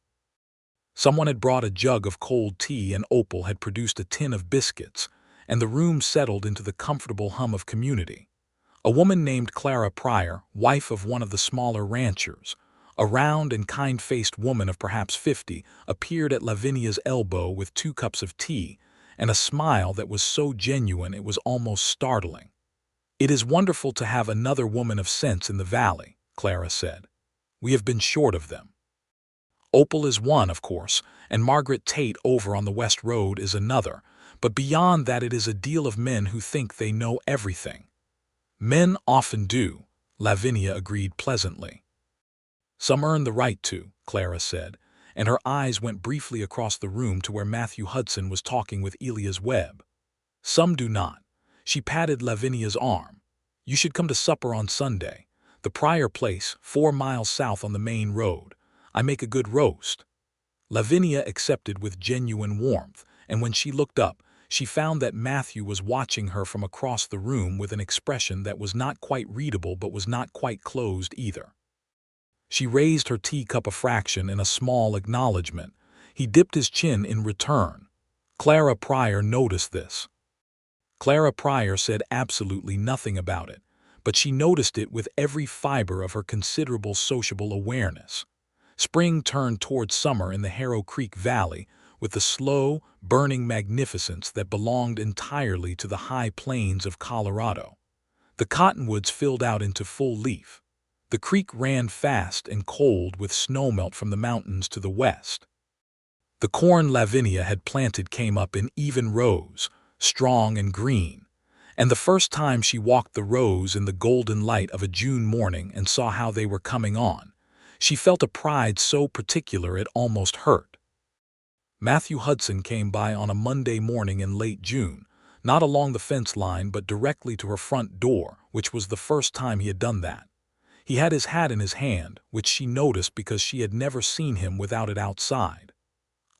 Someone had brought a jug of cold tea, and Opal had produced a tin of biscuits, and the room settled into the comfortable hum of community. A woman named Clara Pryor, wife of one of the smaller ranchers, a round and kind-faced woman of perhaps 50, appeared at Lavinia's elbow with 2 cups of tea and a smile that was so genuine it was almost startling. "It is wonderful to have another woman of sense in the valley," Clara said. "We have been short of them. Opal is one, of course, and Margaret Tate over on the West Road is another, but beyond that it is a deal of men who think they know everything." "Men often do," Lavinia agreed pleasantly. "Some earn the right to," Clara said, and her eyes went briefly across the room to where Matthew Hudson was talking with Elias Webb. "Some do not." She patted Lavinia's arm. "You should come to supper on Sunday. The Pryor place, 4 miles south on the main road. I make a good roast." Lavinia accepted with genuine warmth, and when she looked up, she found that Matthew was watching her from across the room with an expression that was not quite readable but was not quite closed either. She raised her teacup a fraction in a small acknowledgement. He dipped his chin in return. Clara Pryor noticed this. Clara Pryor said absolutely nothing about it, but she noticed it with every fiber of her considerable sociable awareness. Spring turned toward summer in the Harrow Creek Valley with the slow, burning magnificence that belonged entirely to the high plains of Colorado. The cottonwoods filled out into full leaf. The creek ran fast and cold with snowmelt from the mountains to the west. The corn Lavinia had planted came up in even rows, strong and green, and the first time she walked the rows in the golden light of a June morning and saw how they were coming on, she felt a pride so particular it almost hurt. Matthew Hudson came by on a Monday morning in late June, not along the fence line but directly to her front door, which was the first time he had done that. He had his hat in his hand, which she noticed because she had never seen him without it outside.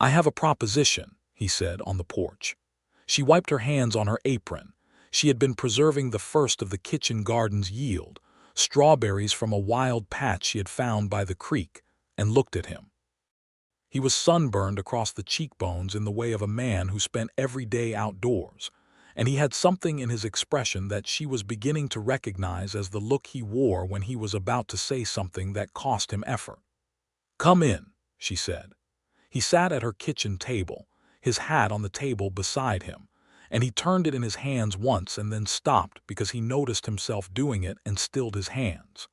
"I have a proposition," he said on the porch. She wiped her hands on her apron. She had been preserving the first of the kitchen garden's yield, strawberries from a wild patch she had found by the creek, and looked at him. He was sunburned across the cheekbones in the way of a man who spent every day outdoors, and he had something in his expression that she was beginning to recognize as the look he wore when he was about to say something that cost him effort. "Come in," she said. He sat at her kitchen table, his hat on the table beside him, and he turned it in his hands once and then stopped because he noticed himself doing it and stilled his hands.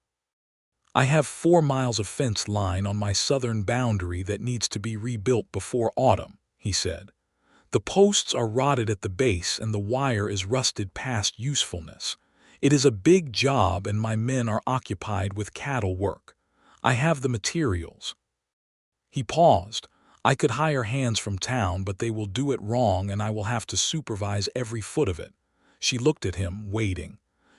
"I have 4 miles of fence line on my southern boundary that needs to be rebuilt before autumn," he said. "The posts are rotted at the base and the wire is rusted past usefulness. It is a big job and my men are occupied with cattle work. I have the materials." He paused. "I could hire hands from town, but they will do it wrong and I will have to supervise every foot of it." She looked at him, waiting.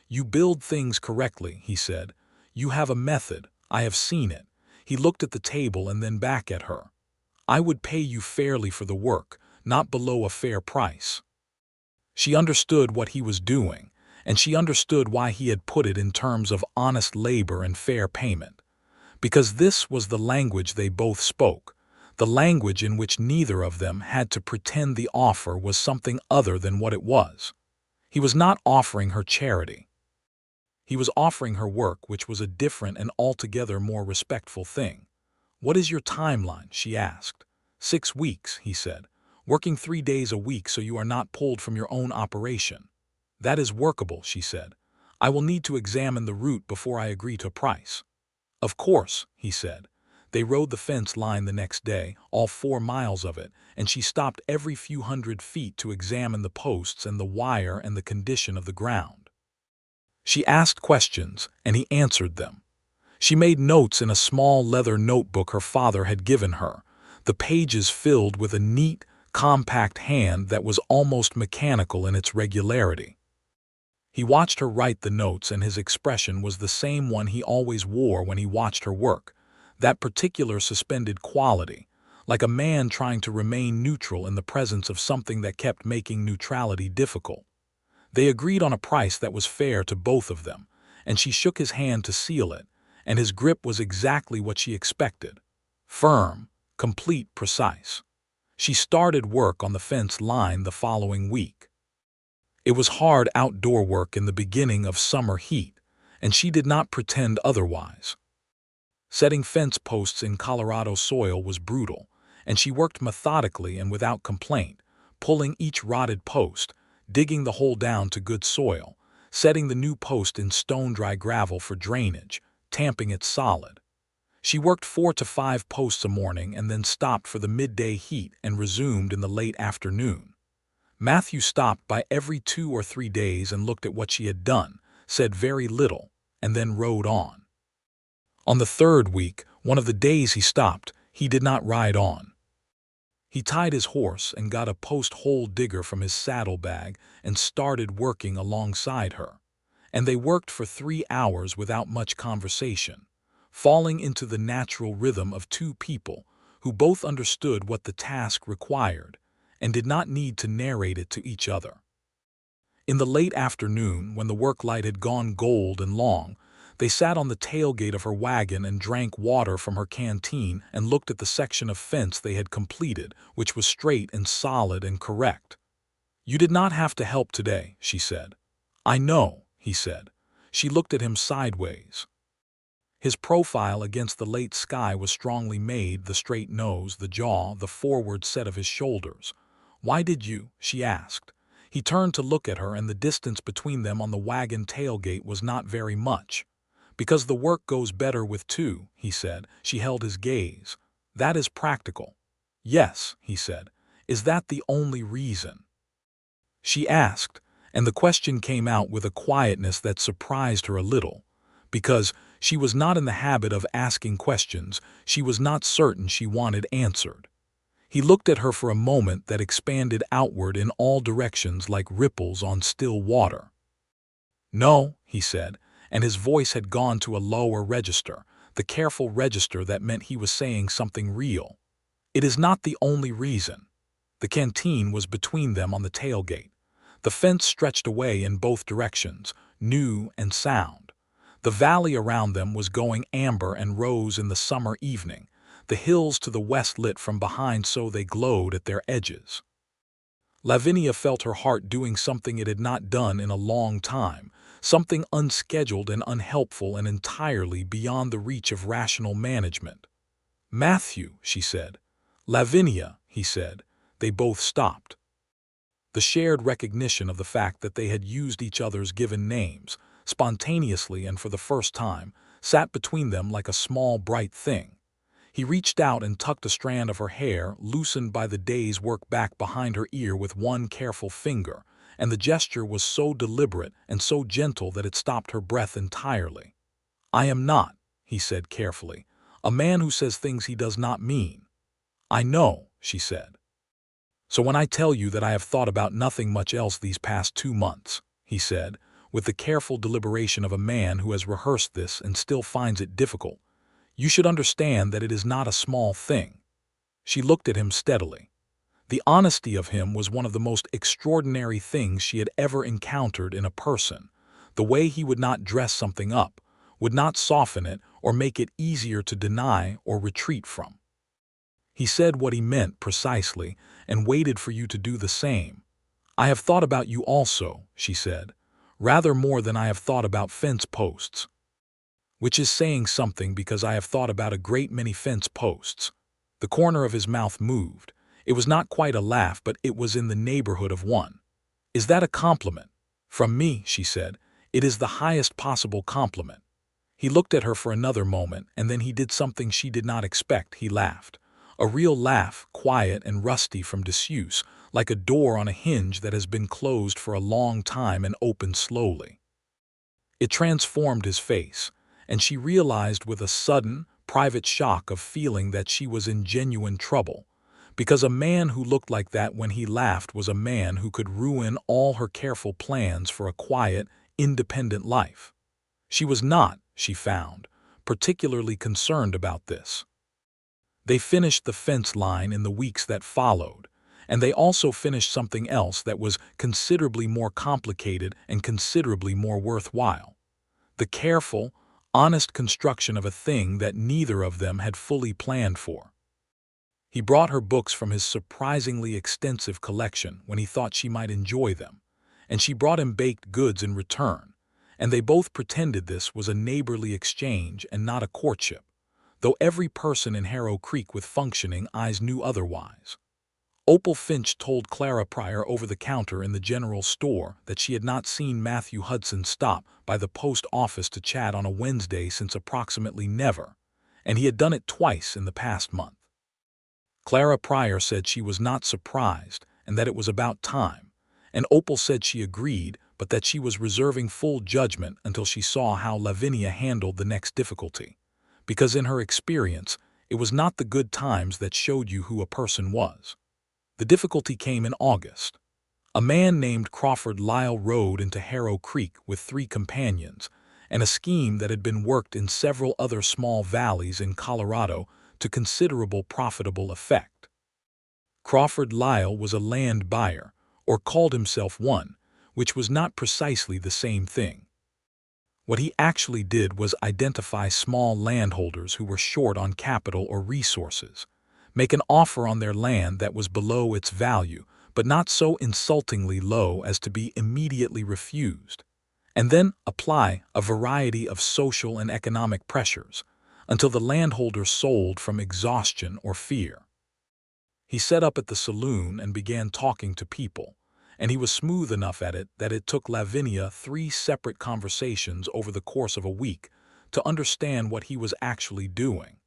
"You build things correctly," he said. "You have a method. I have seen it." He looked at the table and then back at her. "I would pay you fairly for the work, not below a fair price." She understood what he was doing, and she understood why he had put it in terms of honest labor and fair payment. Because this was the language they both spoke, the language in which neither of them had to pretend the offer was something other than what it was. He was not offering her charity. He was offering her work, which was a different and altogether more respectful thing. "What is your timeline?" she asked. 6 weeks, he said. "Working 3 days a week so you are not pulled from your own operation." "That is workable," she said. "I will need to examine the route before I agree to a price." "Of course," he said. They rode the fence line the next day, all 4 miles of it, and she stopped every few hundred feet to examine the posts and the wire and the condition of the ground. She asked questions, and he answered them. She made notes in a small leather notebook her father had given her, the pages filled with a neat, compact hand that was almost mechanical in its regularity. He watched her write the notes, and his expression was the same one he always wore when he watched her work, that particular suspended quality, like a man trying to remain neutral in the presence of something that kept making neutrality difficult. They agreed on a price that was fair to both of them, and she shook his hand to seal it, and his grip was exactly what she expected. Firm, complete, precise. She started work on the fence line the following week. It was hard outdoor work in the beginning of summer heat, and she did not pretend otherwise. Setting fence posts in Colorado soil was brutal, and she worked methodically and without complaint, pulling each rotted post, digging the hole down to good soil, setting the new post in stone-dry gravel for drainage, tamping it solid. She worked 4 to 5 posts a morning and then stopped for the midday heat and resumed in the late afternoon. Matthew stopped by every 2 or 3 days and looked at what she had done, said very little, and then rode on. On the third week, one of the days he stopped, he did not ride on. He tied his horse and got a post-hole digger from his saddlebag and started working alongside her. And they worked for 3 hours without much conversation, falling into the natural rhythm of two people who both understood what the task required and did not need to narrate it to each other. In the late afternoon, when the work light had gone gold and long, they sat on the tailgate of her wagon and drank water from her canteen and looked at the section of fence they had completed, which was straight and solid and correct. "You did not have to help today," she said. "I know," he said. She looked at him sideways. His profile against the late sky was strongly made, the straight nose, the jaw, the forward set of his shoulders. "Why did you?" she asked. He turned to look at her, and the distance between them on the wagon tailgate was not very much. "Because the work goes better with two," he said. She held his gaze. "That is practical." "Yes," he said. "Is that the only reason?" she asked, and the question came out with a quietness that surprised her a little, because she was not in the habit of asking questions she was not certain she wanted answered. He looked at her for a moment that expanded outward in all directions like ripples on still water. "No," he said, and his voice had gone to a lower register, the careful register that meant he was saying something real. "It is not the only reason." The canteen was between them on the tailgate. The fence stretched away in both directions, new and sound. The valley around them was going amber and rose in the summer evening, the hills to the west lit from behind so they glowed at their edges. Lavinia felt her heart doing something it had not done in a long time, something unscheduled and unhelpful and entirely beyond the reach of rational management. "Matthew," she said. "Lavinia," he said. They both stopped. The shared recognition of the fact that they had used each other's given names, spontaneously and for the first time, sat between them like a small bright thing. He reached out and tucked a strand of her hair, loosened by the day's work, back behind her ear with one careful finger, and the gesture was so deliberate and so gentle that it stopped her breath entirely. "I am not," he said carefully, "a man who says things he does not mean." "I know," she said. "So when I tell you that I have thought about nothing much else these past 2 months, he said, with the careful deliberation of a man who has rehearsed this and still finds it difficult, "you should understand that it is not a small thing." She looked at him steadily. The honesty of him was one of the most extraordinary things she had ever encountered in a person. The way he would not dress something up, would not soften it or make it easier to deny or retreat from. He said what he meant precisely and waited for you to do the same. "I have thought about you also," she said, "rather more than I have thought about fence posts. Which is saying something, because I have thought about a great many fence posts." The corner of his mouth moved. It was not quite a laugh, but it was in the neighborhood of one. "Is that a compliment?" "From me," she said. "It is the highest possible compliment." He looked at her for another moment, and then he did something she did not expect. He laughed. A real laugh, quiet and rusty from disuse, like a door on a hinge that has been closed for a long time and opened slowly. It transformed his face, and she realized with a sudden, private shock of feeling that she was in genuine trouble, because a man who looked like that when he laughed was a man who could ruin all her careful plans for a quiet, independent life. She was not, she found, particularly concerned about this. They finished the fence line in the weeks that followed, and they also finished something else that was considerably more complicated and considerably more worthwhile. The careful, honest construction of a thing that neither of them had fully planned for. He brought her books from his surprisingly extensive collection when he thought she might enjoy them, and she brought him baked goods in return, and they both pretended this was a neighborly exchange and not a courtship, though every person in Harrow Creek with functioning eyes knew otherwise. Opal Finch told Clara Pryor over the counter in the general store that she had not seen Matthew Hudson stop by the post office to chat on a Wednesday since approximately never, and he had done it twice in the past month. Clara Pryor said she was not surprised and that it was about time, and Opal said she agreed, but that she was reserving full judgment until she saw how Lavinia handled the next difficulty, because in her experience, it was not the good times that showed you who a person was. The difficulty came in August. A man named Crawford Lyle rode into Harrow Creek with 3 companions, and a scheme that had been worked in several other small valleys in Colorado to considerable profitable effect. Crawford Lyle was a land buyer, or called himself one, which was not precisely the same thing. What he actually did was identify small landholders who were short on capital or resources, make an offer on their land that was below its value, but not so insultingly low as to be immediately refused, and then apply a variety of social and economic pressures until the landholder sold from exhaustion or fear. He set up at the saloon and began talking to people, and he was smooth enough at it that it took Lavinia 3 separate conversations over the course of a week to understand what he was actually doing.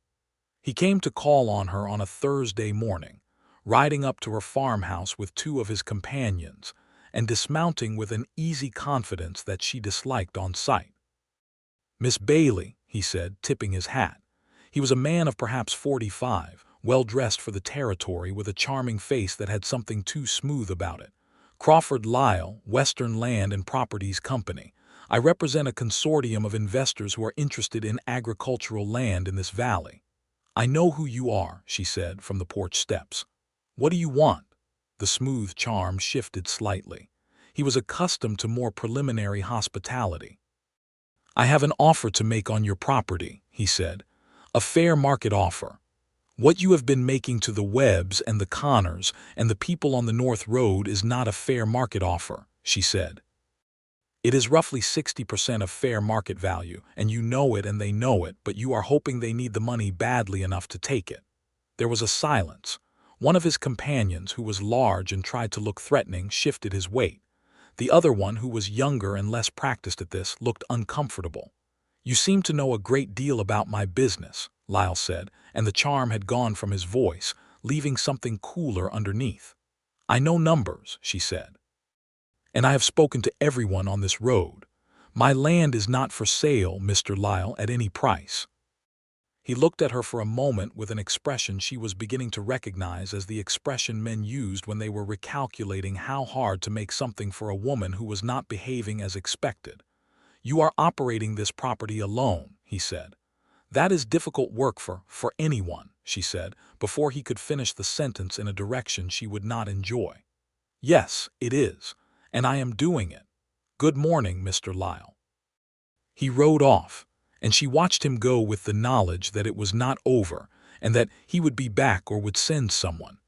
He came to call on her on a Thursday morning, riding up to her farmhouse with 2 of his companions, and dismounting with an easy confidence that she disliked on sight. "Miss Bailey," he said, tipping his hat. He was a man of perhaps 45, well-dressed for the territory with a charming face that had something too smooth about it. "Crawford Lyle, Western Land and Properties Company. I represent a consortium of investors who are interested in agricultural land in this valley." "I know who you are," she said from the porch steps. "What do you want?" The smooth charm shifted slightly. He was accustomed to more preliminary hospitality. "I have an offer to make on your property," he said. "A fair market offer. What you have been making to the Webbs and the Connors and the people on the North Road is not a fair market offer," she said. "It is roughly 60% of fair market value, and you know it and they know it, but you are hoping they need the money badly enough to take it." There was a silence. One of his companions, who was large and tried to look threatening, shifted his weight. The other one, who was younger and less practiced at this, looked uncomfortable. "You seem to know a great deal about my business," Lyle said, and the charm had gone from his voice, leaving something cooler underneath. "I know numbers," she said. "And I have spoken to everyone on this road. My land is not for sale, Mr. Lyle, at any price." He looked at her for a moment with an expression she was beginning to recognize as the expression men used when they were recalculating how hard to make something for a woman who was not behaving as expected. "You are operating this property alone," he said. "That is difficult work for anyone," she said, before he could finish the sentence in a direction she would not enjoy. "Yes, it is. And I am doing it. Good morning, Mr. Lyle." He rode off, and she watched him go with the knowledge that it was not over and that he would be back or would send someone,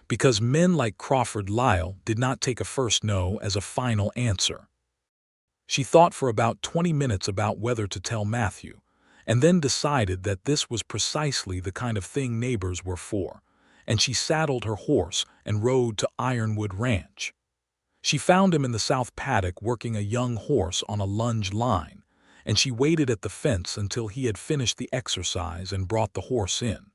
because men like Crawford Lyle did not take a first no as a final answer. She thought for about 20 minutes about whether to tell Matthew, and then decided that this was precisely the kind of thing neighbors were for, and she saddled her horse and rode to Ironwood Ranch. She found him in the south paddock working a young horse on a lunge line, and she waited at the fence until he had finished the exercise and brought the horse in.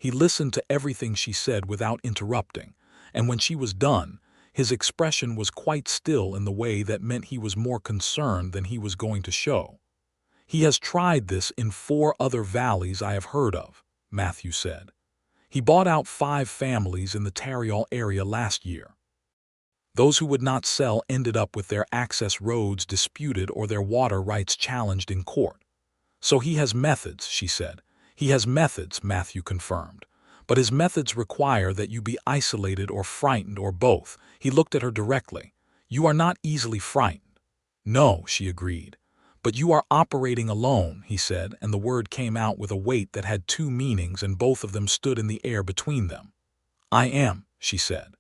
He listened to everything she said without interrupting, and when she was done, his expression was quite still in the way that meant he was more concerned than he was going to show. "He has tried this in 4 other valleys I have heard of," Matthew said. "He bought out 5 families in the Tarryall area last year. Those who would not sell ended up with their access roads disputed or their water rights challenged in court. So he has methods," she said. "He has methods," Matthew confirmed. "But his methods require that you be isolated or frightened or both." He looked at her directly. "You are not easily frightened." "No," she agreed. "But you are operating alone," he said, and the word came out with a weight that had 2 meanings and both of them stood in the air between them. "I am," she said.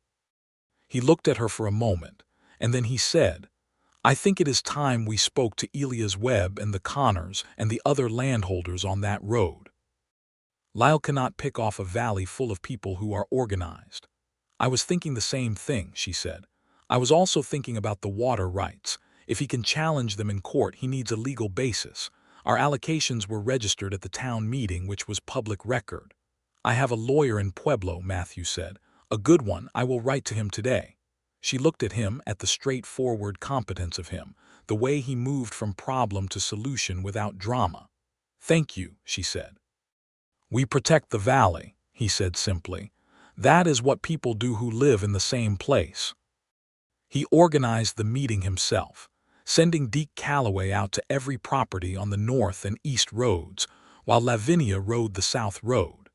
He looked at her for a moment, and then he said, "I think it is time we spoke to Elias Webb and the Connors and the other landholders on that road. Lyle cannot pick off a valley full of people who are organized. I was thinking the same thing, she said. I was also thinking about the water rights. If he can challenge them in court, he needs a legal basis. Our allocations were registered at the town meeting, which was public record. I have a lawyer in Pueblo, Matthew said. A good one. I will write to him today. She looked at him, at the straightforward competence of him, the way he moved from problem to solution without drama. Thank you, she said. We protect the valley, he said simply. That is what people do who live in the same place. He organized the meeting himself, sending Deke Calloway out to every property on the north and east roads, while Lavinia rode the south road.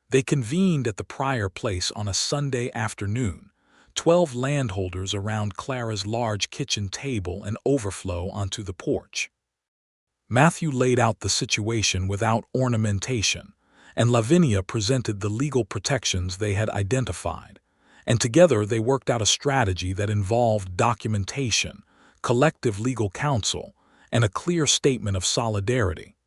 They convened at the Pryor place on a Sunday afternoon, 12 landholders around Clara's large kitchen table and overflow onto the porch. Matthew laid out the situation without ornamentation, and Lavinia presented the legal protections they had identified, and together they worked out a strategy that involved documentation, collective legal counsel, and a clear statement of solidarity.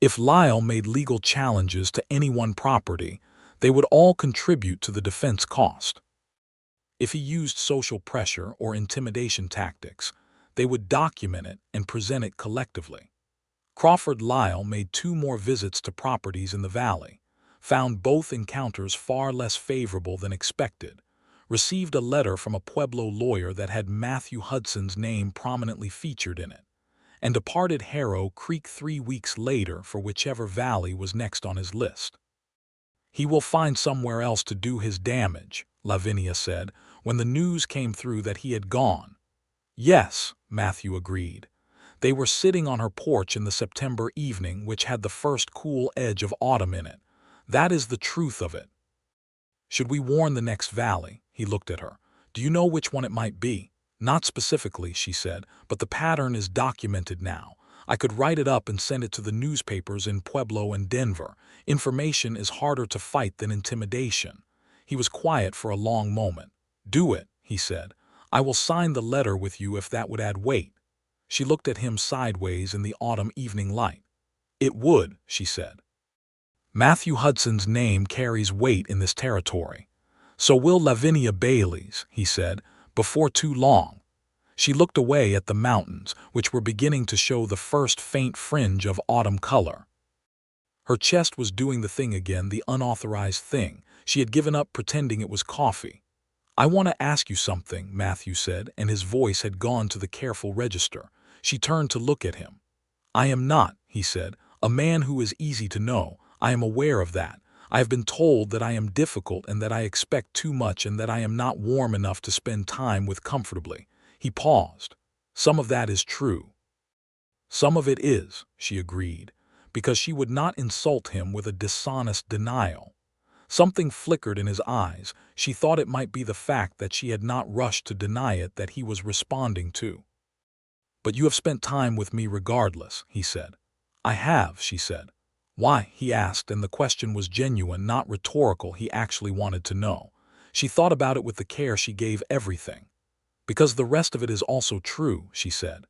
If Lyle made legal challenges to any one property, they would all contribute to the defense cost. If he used social pressure or intimidation tactics, they would document it and present it collectively. Crawford Lyle made 2 more visits to properties in the valley, found both encounters far less favorable than expected, received a letter from a Pueblo lawyer that had Matthew Hudson's name prominently featured in it, and departed Harrow Creek 3 weeks later for whichever valley was next on his list. He will find somewhere else to do his damage, Lavinia said, when the news came through that he had gone. Yes, Matthew agreed. They were sitting on her porch in the September evening, which had the first cool edge of autumn in it. That is the truth of it. Should we warn the next valley? He looked at her. Do you know which one it might be? Not specifically, she said, but the pattern is documented now. I could write it up and send it to the newspapers in Pueblo and Denver. Information is harder to fight than intimidation. He was quiet for a long moment. Do it, he said. I will sign the letter with you if that would add weight. She looked at him sideways in the autumn evening light. It would, she said. Matthew Hudson's name carries weight in this territory. So will Lavinia Bailey's, he said, before too long. She looked away at the mountains, which were beginning to show the first faint fringe of autumn color. Her chest was doing the thing again, the unauthorized thing. She had given up pretending it was coffee. I want to ask you something, Matthew said, and his voice had gone to the careful register. She turned to look at him. I am not, he said, a man who is easy to know. I am aware of that. I have been told that I am difficult and that I expect too much and that I am not warm enough to spend time with comfortably. He paused. Some of that is true. Some of it is, she agreed, because she would not insult him with a dishonest denial. Something flickered in his eyes. She thought it might be the fact that she had not rushed to deny it that he was responding to. But you have spent time with me regardless, he said. I have, she said. Why? He asked, and the question was genuine, not rhetorical. He actually wanted to know. She thought about it with the care she gave everything. Because the rest of it is also true, she said.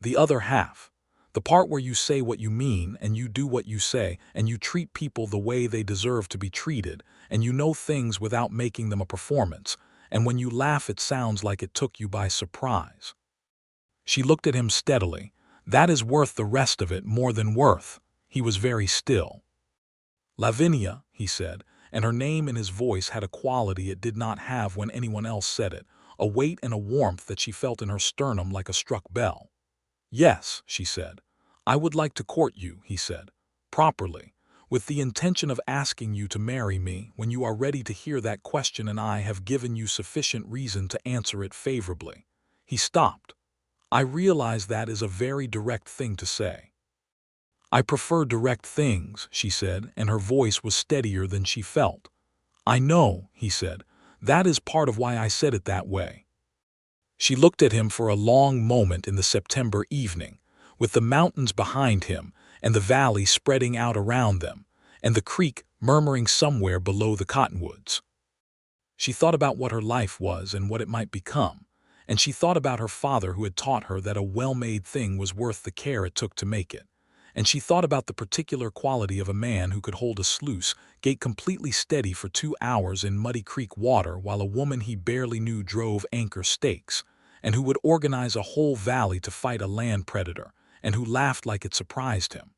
The other half. The part where you say what you mean, and you do what you say, and you treat people the way they deserve to be treated, and you know things without making them a performance, and when you laugh it sounds like it took you by surprise. She looked at him steadily. That is worth the rest of it, more than worth. He was very still. Lavinia, he said, and her name in his voice had a quality it did not have when anyone else said it, a weight and a warmth that she felt in her sternum like a struck bell. Yes, she said. I would like to court you, he said, properly, with the intention of asking you to marry me when you are ready to hear that question and I have given you sufficient reason to answer it favorably. He stopped. I realize that is a very direct thing to say. I prefer direct things, she said, and her voice was steadier than she felt. I know, he said. That is part of why I said it that way. She looked at him for a long moment in the September evening, with the mountains behind him and the valley spreading out around them, and the creek murmuring somewhere below the cottonwoods. She thought about what her life was and what it might become, and she thought about her father who had taught her that a well-made thing was worth the care it took to make it, and she thought about the particular quality of a man who could hold a sluice gate completely steady for 2 hours in muddy creek water while a woman he barely knew drove anchor stakes, and who would organize a whole valley to fight a land predator, and who laughed like it surprised him.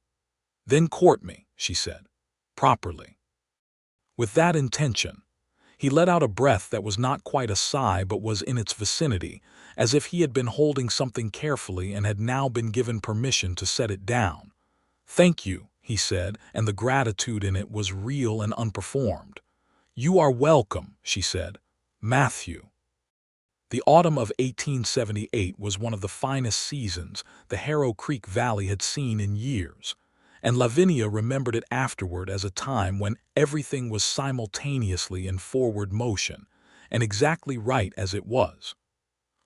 "Then court me," she said, "properly." With that intention, he let out a breath that was not quite a sigh but was in its vicinity, as if he had been holding something carefully and had now been given permission to set it down. "Thank you," he said, and the gratitude in it was real and unperformed. "You are welcome," she said. "Matthew." The autumn of 1878 was one of the finest seasons the Harrow Creek Valley had seen in years, and Lavinia remembered it afterward as a time when everything was simultaneously in forward motion, and exactly right as it was.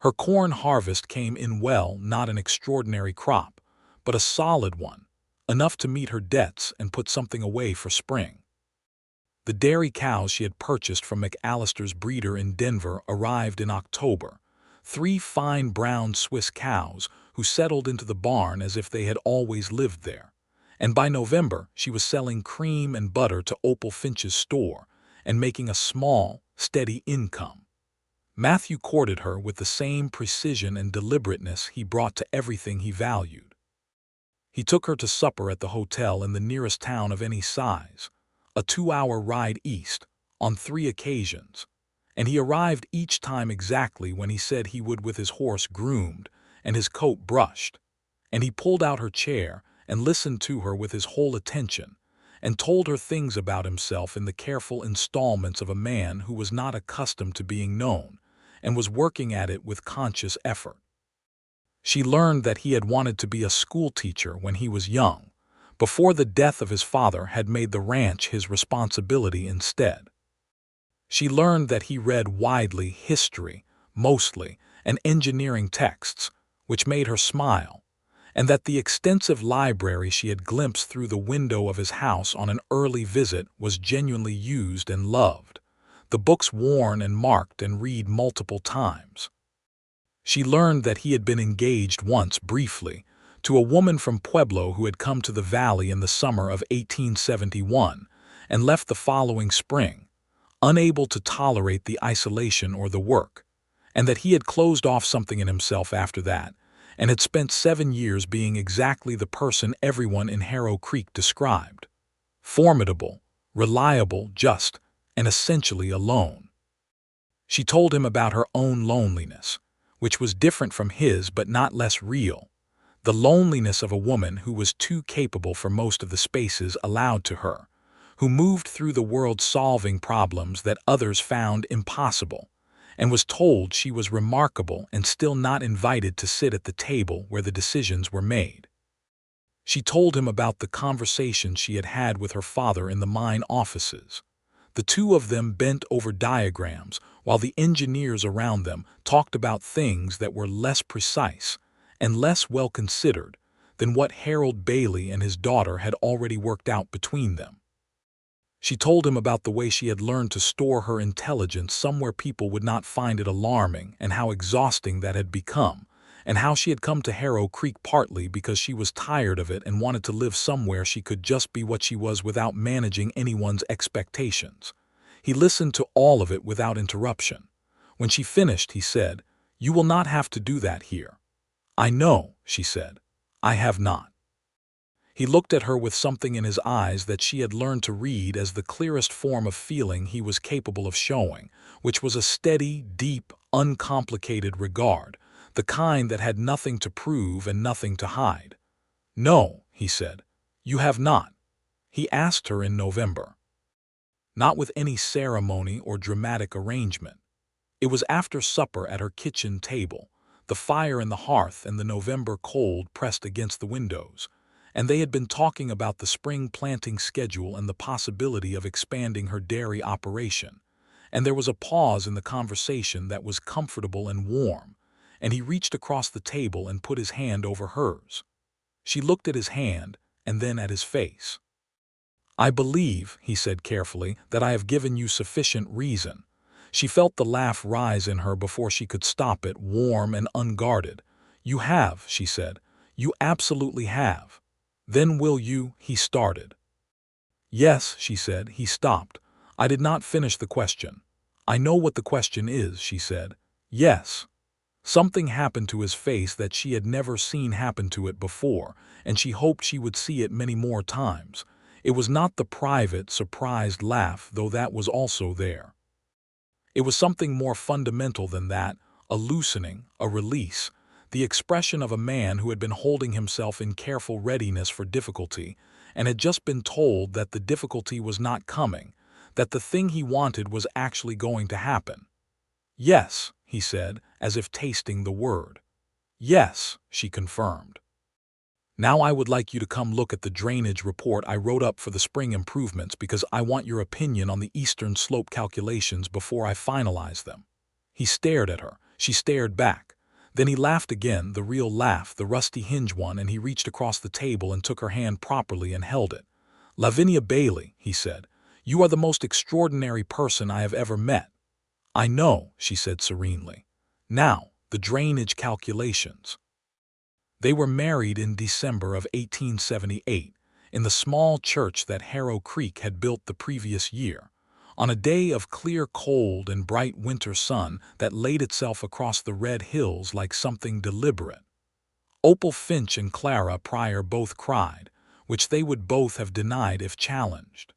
Her corn harvest came in well, not an extraordinary crop, but a solid one, enough to meet her debts and put something away for spring. The dairy cows she had purchased from McAllister's breeder in Denver arrived in October, 3 fine brown Swiss cows who settled into the barn as if they had always lived there, and by November she was selling cream and butter to Opal Finch's store and making a small, steady income. Matthew courted her with the same precision and deliberateness he brought to everything he valued. He took her to supper at the hotel in the nearest town of any size, a 2-hour ride east, on 3 occasions, and he arrived each time exactly when he said he would, with his horse groomed and his coat brushed, and he pulled out her chair and listened to her with his whole attention, and told her things about himself in the careful installments of a man who was not accustomed to being known, and was working at it with conscious effort. She learned that he had wanted to be a schoolteacher when he was young, before the death of his father had made the ranch his responsibility instead. She learned that he read widely history, mostly, and engineering texts, which made her smile, and that the extensive library she had glimpsed through the window of his house on an early visit was genuinely used and loved, the books worn and marked and read multiple times. She learned that he had been engaged once, briefly, to a woman from Pueblo who had come to the valley in the summer of 1871 and left the following spring, unable to tolerate the isolation or the work, and that he had closed off something in himself after that, and had spent 7 years being exactly the person everyone in Harrow Creek described: formidable, reliable, just, and essentially alone. She told him about her own loneliness, which was different from his but not less real, the loneliness of a woman who was too capable for most of the spaces allowed to her, who moved through the world solving problems that others found impossible, and was told she was remarkable and still not invited to sit at the table where the decisions were made. She told him about the conversations she had had with her father in the mine offices. The two of them bent over diagrams while the engineers around them talked about things that were less precise and less well considered than what Harold Bailey and his daughter had already worked out between them. She told him about the way she had learned to store her intelligence somewhere people would not find it alarming, and how exhausting that had become, and how she had come to Harrow Creek partly because she was tired of it and wanted to live somewhere she could just be what she was without managing anyone's expectations. He listened to all of it without interruption. When she finished, he said, "You will not have to do that here." "I know," she said. "I have not." He looked at her with something in his eyes that she had learned to read as the clearest form of feeling he was capable of showing, which was a steady, deep, uncomplicated regard, the kind that had nothing to prove and nothing to hide. "No," he said, "you have not." He asked her in November. Not with any ceremony or dramatic arrangement. It was after supper at her kitchen table, the fire in the hearth and the November cold pressed against the windows, and they had been talking about the spring planting schedule and the possibility of expanding her dairy operation, and there was a pause in the conversation that was comfortable and warm, and he reached across the table and put his hand over hers. She looked at his hand and then at his face. "I believe," he said carefully, "that I have given you sufficient reason." She felt the laugh rise in her before she could stop it, warm and unguarded. "You have," she said. "You absolutely have." Then will you, he started. Yes, she said. He stopped. I did not finish the question. I know what the question is, she said. Yes. Something happened to his face that she had never seen happen to it before, and she hoped she would see it many more times. It was not the private, surprised laugh, though that was also there. It was something more fundamental than that, a loosening, a release, the expression of a man who had been holding himself in careful readiness for difficulty and had just been told that the difficulty was not coming, that the thing he wanted was actually going to happen. Yes, he said, as if tasting the word. Yes, she confirmed. Now I would like you to come look at the drainage report I wrote up for the spring improvements because I want your opinion on the eastern slope calculations before I finalize them. He stared at her. She stared back. Then he laughed again, the real laugh, the rusty hinge one, and he reached across the table and took her hand properly and held it. Lavinia Bailey, he said, you are the most extraordinary person I have ever met. I know, she said serenely. Now, the drainage calculations. They were married in December of 1878, in the small church that Harrow Creek had built the previous year, on a day of clear cold and bright winter sun that laid itself across the red hills like something deliberate. Opal Finch and Clara Pryor both cried, which they would both have denied if challenged.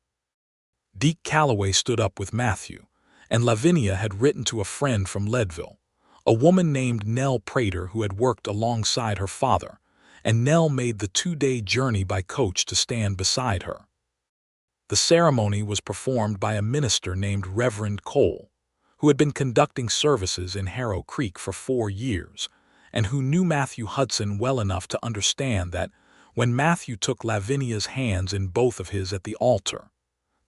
Deke Calloway stood up with Matthew, and Lavinia had written to a friend from Leadville, a woman named Nell Prater who had worked alongside her father, and Nell made the 2-day journey by coach to stand beside her. The ceremony was performed by a minister named Reverend Cole, who had been conducting services in Harrow Creek for 4 years, and who knew Matthew Hudson well enough to understand that when Matthew took Lavinia's hands in both of his at the altar,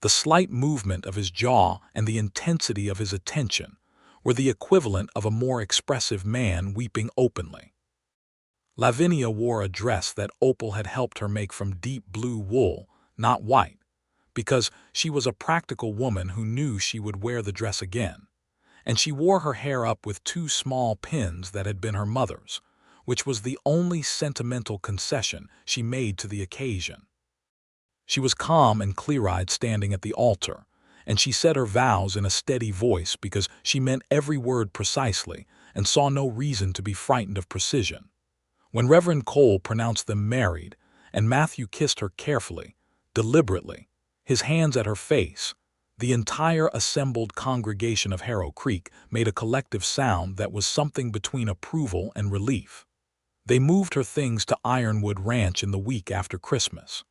the slight movement of his jaw and the intensity of his attention were the equivalent of a more expressive man weeping openly. Lavinia wore a dress that Opal had helped her make from deep blue wool, not white, because she was a practical woman who knew she would wear the dress again, and she wore her hair up with 2 small pins that had been her mother's, which was the only sentimental concession she made to the occasion. She was calm and clear-eyed standing at the altar, and she said her vows in a steady voice because she meant every word precisely and saw no reason to be frightened of precision. When Reverend Cole pronounced them married, and Matthew kissed her carefully, deliberately, his hands at her face, the entire assembled congregation of Harrow Creek made a collective sound that was something between approval and relief. They moved her things to Ironwood Ranch in the week after Christmas.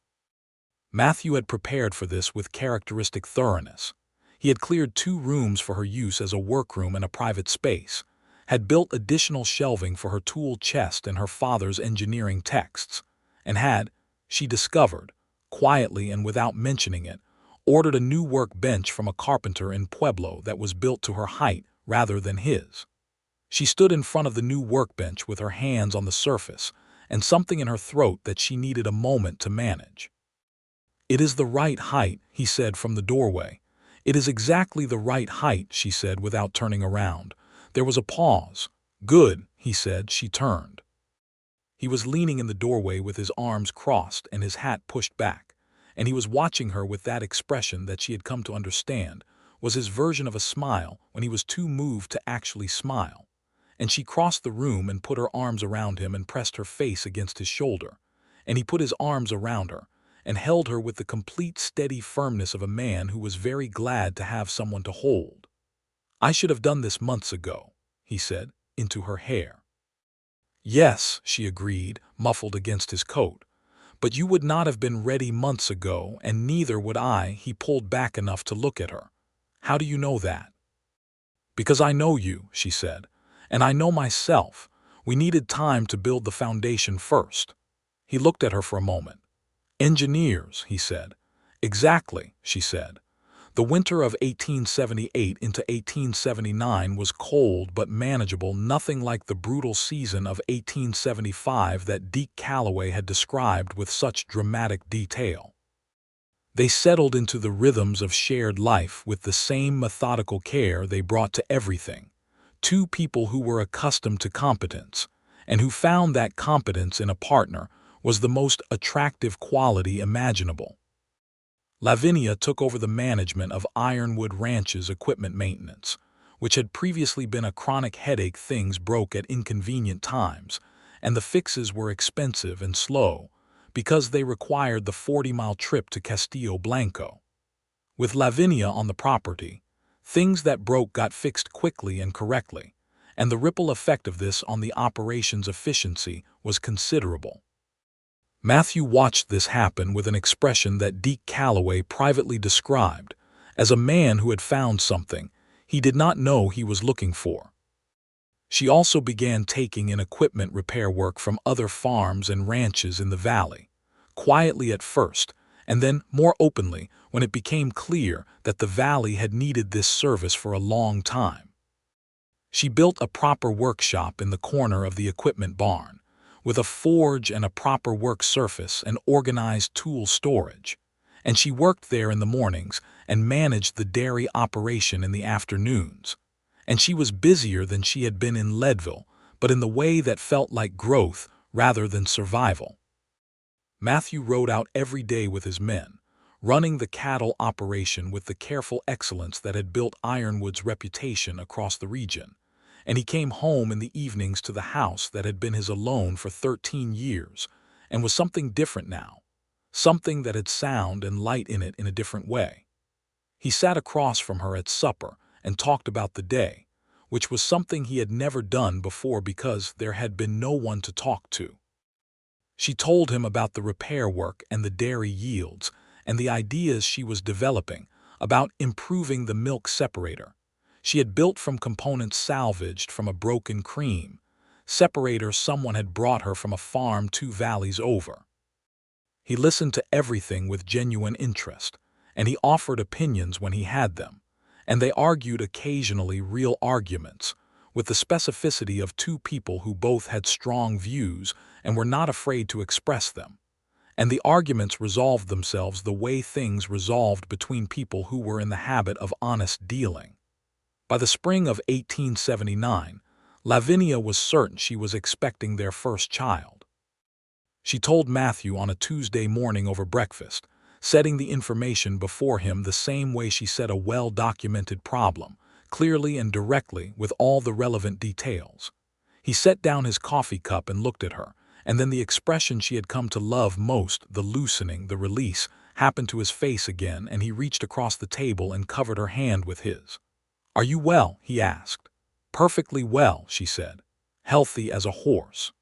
Matthew had prepared for this with characteristic thoroughness. He had cleared 2 rooms for her use as a workroom and a private space, had built additional shelving for her tool chest and her father's engineering texts, and had, she discovered, quietly and without mentioning it, ordered a new workbench from a carpenter in Pueblo that was built to her height rather than his. She stood in front of the new workbench with her hands on the surface and something in her throat that she needed a moment to manage. It is the right height, he said from the doorway. It is exactly the right height, she said without turning around. There was a pause. Good, he said. She turned. He was leaning in the doorway with his arms crossed and his hat pushed back, and he was watching her with that expression that she had come to understand was his version of a smile when he was too moved to actually smile. And she crossed the room and put her arms around him and pressed her face against his shoulder, and he put his arms around her and held her with the complete steady firmness of a man who was very glad to have someone to hold. I should have done this months ago, he said, into her hair. Yes, she agreed, muffled against his coat. But you would not have been ready months ago, and neither would I. He pulled back enough to look at her. How do you know that? Because I know you, she said, and I know myself. We needed time to build the foundation first. He looked at her for a moment. Engineers, he said. Exactly, she said. The winter of 1878 into 1879 was cold but manageable, nothing like the brutal season of 1875 that Deke Calloway had described with such dramatic detail. They settled into the rhythms of shared life with the same methodical care they brought to everything. 2 people who were accustomed to competence, and who found that competence in a partner was the most attractive quality imaginable. Lavinia took over the management of Ironwood Ranch's equipment maintenance, which had previously been a chronic headache. Things broke at inconvenient times, and the fixes were expensive and slow because they required the 40-mile trip to Castillo Blanco. With Lavinia on the property, things that broke got fixed quickly and correctly, and the ripple effect of this on the operation's efficiency was considerable. Matthew watched this happen with an expression that Deke Calloway privately described as a man who had found something he did not know he was looking for. She also began taking in equipment repair work from other farms and ranches in the valley, quietly at first, and then more openly when it became clear that the valley had needed this service for a long time. She built a proper workshop in the corner of the equipment barn, with a forge and a proper work surface and organized tool storage, and she worked there in the mornings and managed the dairy operation in the afternoons. And she was busier than she had been in Leadville, but in the way that felt like growth rather than survival. Matthew rode out every day with his men, running the cattle operation with the careful excellence that had built Ironwood's reputation across the region, and he came home in the evenings to the house that had been his alone for 13 years and was something different now, something that had sound and light in it in a different way. He sat across from her at supper and talked about the day, which was something he had never done before because there had been no one to talk to. She told him about the repair work and the dairy yields and the ideas she was developing about improving the milk separator. She had built from components salvaged from a broken cream separator someone had brought her from a farm 2 valleys over. He listened to everything with genuine interest, and he offered opinions when he had them, and they argued occasionally real arguments, with the specificity of 2 people who both had strong views and were not afraid to express them. And the arguments resolved themselves the way things resolved between people who were in the habit of honest dealing. By the spring of 1879, Lavinia was certain she was expecting their first child. She told Matthew on a Tuesday morning over breakfast, setting the information before him the same way she set a well-documented problem, clearly and directly with all the relevant details. He set down his coffee cup and looked at her, and then the expression she had come to love most, the loosening, the release, happened to his face again, and he reached across the table and covered her hand with his. "Are you well?" he asked. "Perfectly well," she said. "Healthy as a horse.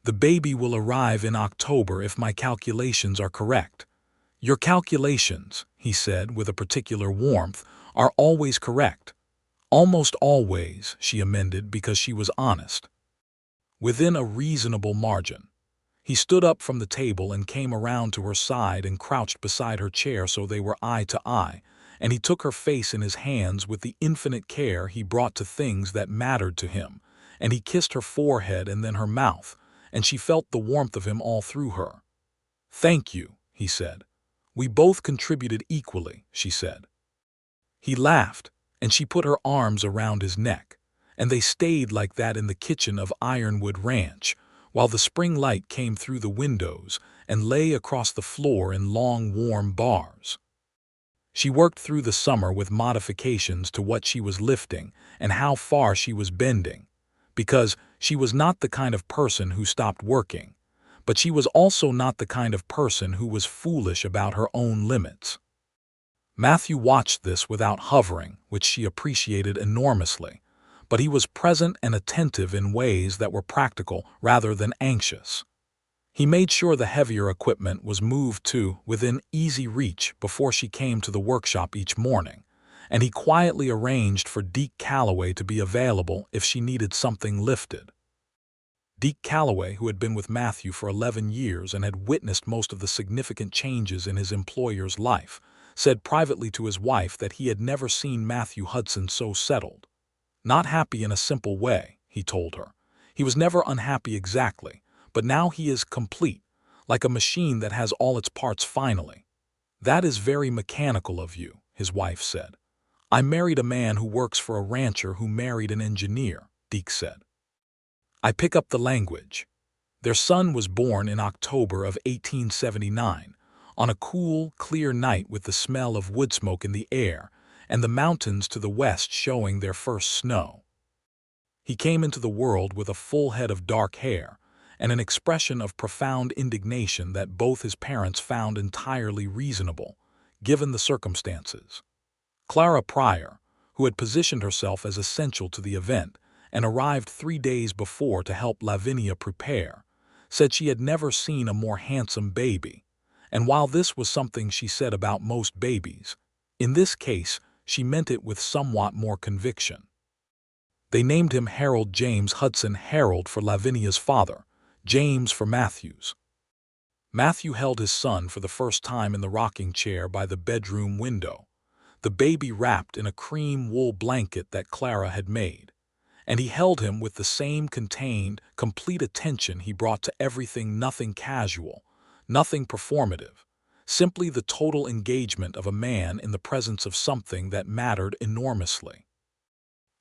The baby will arrive in October if my calculations are correct." "Your calculations," he said with a particular warmth, "are always correct." "Almost always," she amended because she was honest. "Within a reasonable margin." He stood up from the table and came around to her side and crouched beside her chair so they were eye to eye, and he took her face in his hands with the infinite care he brought to things that mattered to him, and he kissed her forehead and then her mouth, and she felt the warmth of him all through her. "Thank you," he said. "We both contributed equally," she said. He laughed, and she put her arms around his neck, and they stayed like that in the kitchen of Ironwood Ranch, while the spring light came through the windows and lay across the floor in long, warm bars. She worked through the summer with modifications to what she was lifting and how far she was bending, because she was not the kind of person who stopped working, but she was also not the kind of person who was foolish about her own limits. Matthew watched this without hovering, which she appreciated enormously, but he was present and attentive in ways that were practical rather than anxious. He made sure the heavier equipment was moved to within easy reach before she came to the workshop each morning, and he quietly arranged for Deke Calloway to be available if she needed something lifted. Deke Calloway, who had been with Matthew for 11 years and had witnessed most of the significant changes in his employer's life, said privately to his wife that he had never seen Matthew Hudson so settled. "Not happy in a simple way," he told her. "He was never unhappy exactly, but now he is complete, like a machine that has all its parts finally." "That is very mechanical of you," his wife said. "I married a man who works for a rancher who married an engineer," Deke said. "I pick up the language." Their son was born in October of 1879, on a cool, clear night with the smell of wood smoke in the air and the mountains to the west showing their first snow. He came into the world with a full head of dark hair and an expression of profound indignation that both his parents found entirely reasonable, given the circumstances. Clara Pryor, who had positioned herself as essential to the event and arrived 3 days before to help Lavinia prepare, said she had never seen a more handsome baby, and while this was something she said about most babies, in this case she meant it with somewhat more conviction. They named him Harold James Hudson, Harold for Lavinia's father, James for Matthew's. Matthew held his son for the first time in the rocking chair by the bedroom window, the baby wrapped in a cream wool blanket that Clara had made, and he held him with the same contained, complete attention he brought to everything, nothing casual, nothing performative, simply the total engagement of a man in the presence of something that mattered enormously.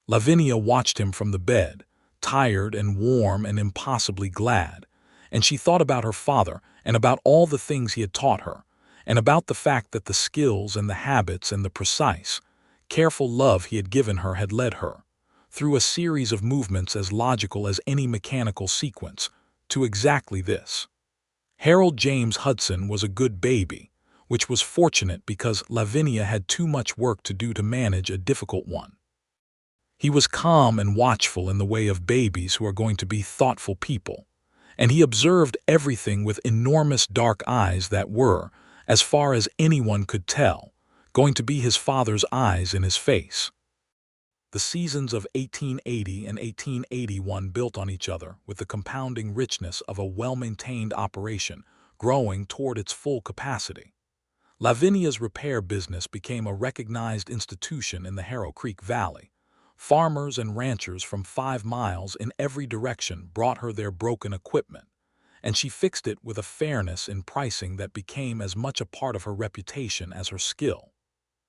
Lavinia watched him from the bed, tired and warm and impossibly glad, and she thought about her father and about all the things he had taught her, and about the fact that the skills and the habits and the precise, careful love he had given her had led her, through a series of movements as logical as any mechanical sequence, to exactly this. Harold James Hudson was a good baby, which was fortunate because Lavinia had too much work to do to manage a difficult one. He was calm and watchful in the way of babies who are going to be thoughtful people, and he observed everything with enormous dark eyes that were, as far as anyone could tell, going to be his father's eyes in his face. The seasons of 1880 and 1881 built on each other with the compounding richness of a well-maintained operation growing toward its full capacity. Lavinia's repair business became a recognized institution in the Harrow Creek Valley. Farmers and ranchers from 5 miles in every direction brought her their broken equipment, and she fixed it with a fairness in pricing that became as much a part of her reputation as her skill.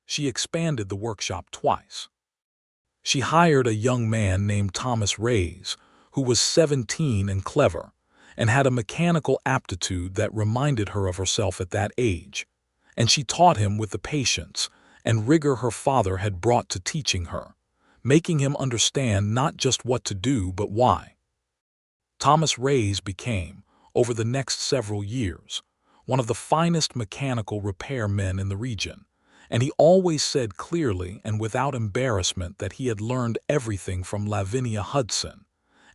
She expanded the workshop twice. She hired a young man named Thomas Reyes, who was 17 and clever, and had a mechanical aptitude that reminded her of herself at that age, and she taught him with the patience and rigor her father had brought to teaching her, making him understand not just what to do but why. Thomas Reyes became, over the next several years, one of the finest mechanical repair men in the region, and he always said clearly and without embarrassment that he had learned everything from Lavinia Hudson,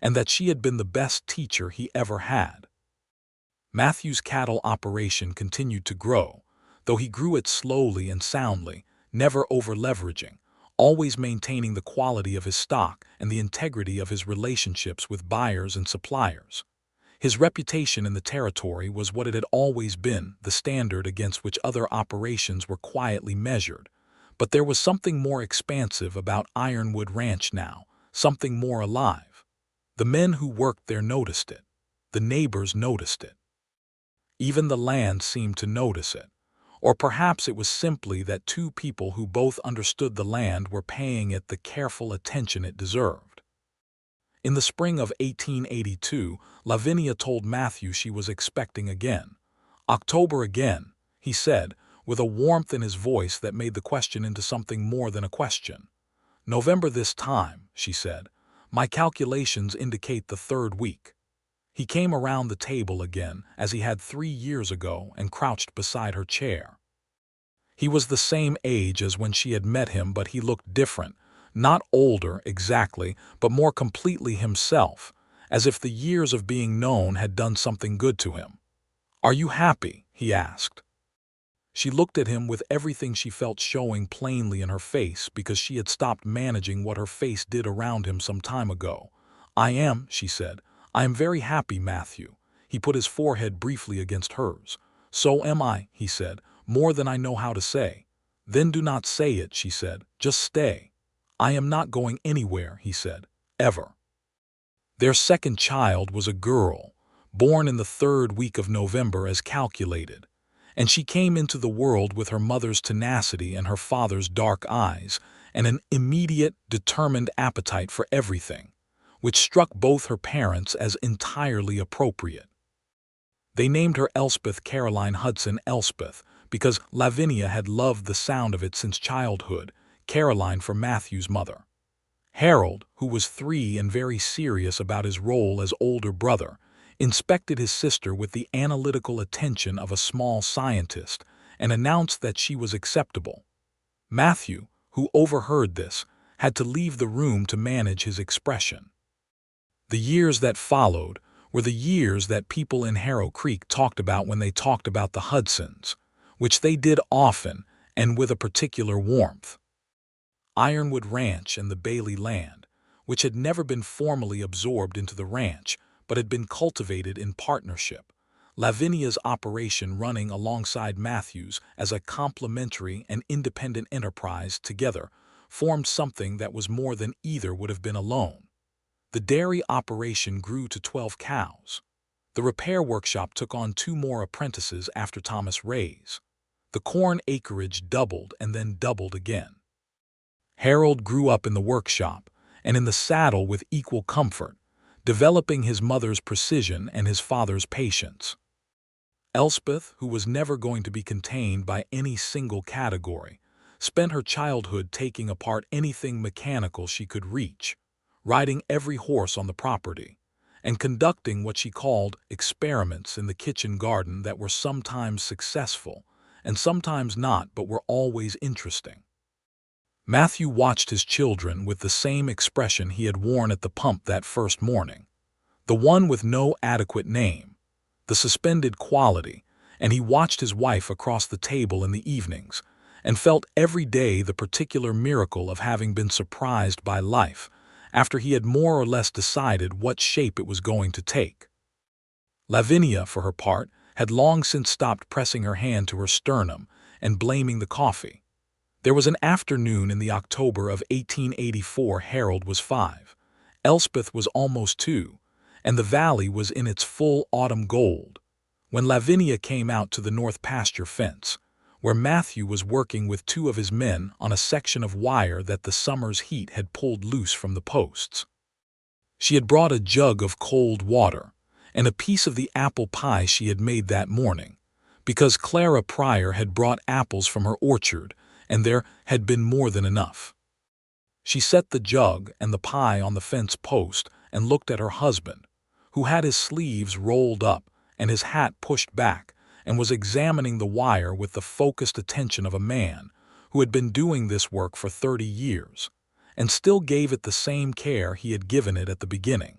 and that she had been the best teacher he ever had. Matthew's cattle operation continued to grow, though he grew it slowly and soundly, never over-leveraging, always maintaining the quality of his stock and the integrity of his relationships with buyers and suppliers. His reputation in the territory was what it had always been, the standard against which other operations were quietly measured. But there was something more expansive about Ironwood Ranch now, something more alive. The men who worked there noticed it. The neighbors noticed it. Even the land seemed to notice it. Or perhaps it was simply that two people who both understood the land were paying it the careful attention it deserved. In the spring of 1882, Lavinia told Matthew she was expecting again. October again, he said, with a warmth in his voice that made the question into something more than a question. November this time, she said. My calculations indicate the 3rd week. He came around the table again, as he had 3 years ago, and crouched beside her chair. He was the same age as when she had met him, but he looked different, not older exactly, but more completely himself, as if the years of being known had done something good to him. "Are you happy?" he asked. She looked at him with everything she felt showing plainly in her face because she had stopped managing what her face did around him some time ago. "I am," she said. "I am very happy, Matthew." He put his forehead briefly against hers. "So am I," he said, "more than I know how to say." "Then do not say it," she said. "Just stay." "I am not going anywhere," he said, "ever." Their second child was a girl, born in the 3rd week of November as calculated, and she came into the world with her mother's tenacity and her father's dark eyes and an immediate, determined appetite for everything, which struck both her parents as entirely appropriate. They named her Elspeth Caroline Hudson Elspeth because Lavinia had loved the sound of it since childhood, Caroline for Matthew's mother. Harold, who was 3 and very serious about his role as older brother, inspected his sister with the analytical attention of a small scientist and announced that she was acceptable. Matthew, who overheard this, had to leave the room to manage his expression. The years that followed were the years that people in Harrow Creek talked about when they talked about the Hudsons, which they did often and with a particular warmth. Ironwood Ranch and the Bailey land, which had never been formally absorbed into the ranch but had been cultivated in partnership, Lavinia's operation running alongside Matthew's as a complementary and independent enterprise together, formed something that was more than either would have been alone. The dairy operation grew to 12 cows. The repair workshop took on 2 more apprentices after Thomas Ray's. The corn acreage doubled and then doubled again. Harold grew up in the workshop and in the saddle with equal comfort, developing his mother's precision and his father's patience. Elspeth, who was never going to be contained by any single category, spent her childhood taking apart anything mechanical she could reach, riding every horse on the property, and conducting what she called experiments in the kitchen garden that were sometimes successful and sometimes not, but were always interesting. Matthew watched his children with the same expression he had worn at the pump that first morning, the one with no adequate name, the suspended quality, and he watched his wife across the table in the evenings and felt every day the particular miracle of having been surprised by life after he had more or less decided what shape it was going to take. Lavinia, for her part, had long since stopped pressing her hand to her sternum and blaming the coffee. There was an afternoon in the October of 1884. Harold was 5, Elspeth was almost 2, and the valley was in its full autumn gold, when Lavinia came out to the north pasture fence, where Matthew was working with 2 of his men on a section of wire that the summer's heat had pulled loose from the posts. She had brought a jug of cold water and a piece of the apple pie she had made that morning, because Clara Pryor had brought apples from her orchard, and there had been more than enough. She set the jug and the pie on the fence post and looked at her husband, who had his sleeves rolled up and his hat pushed back, and was examining the wire with the focused attention of a man who had been doing this work for 30 years, and still gave it the same care he had given it at the beginning.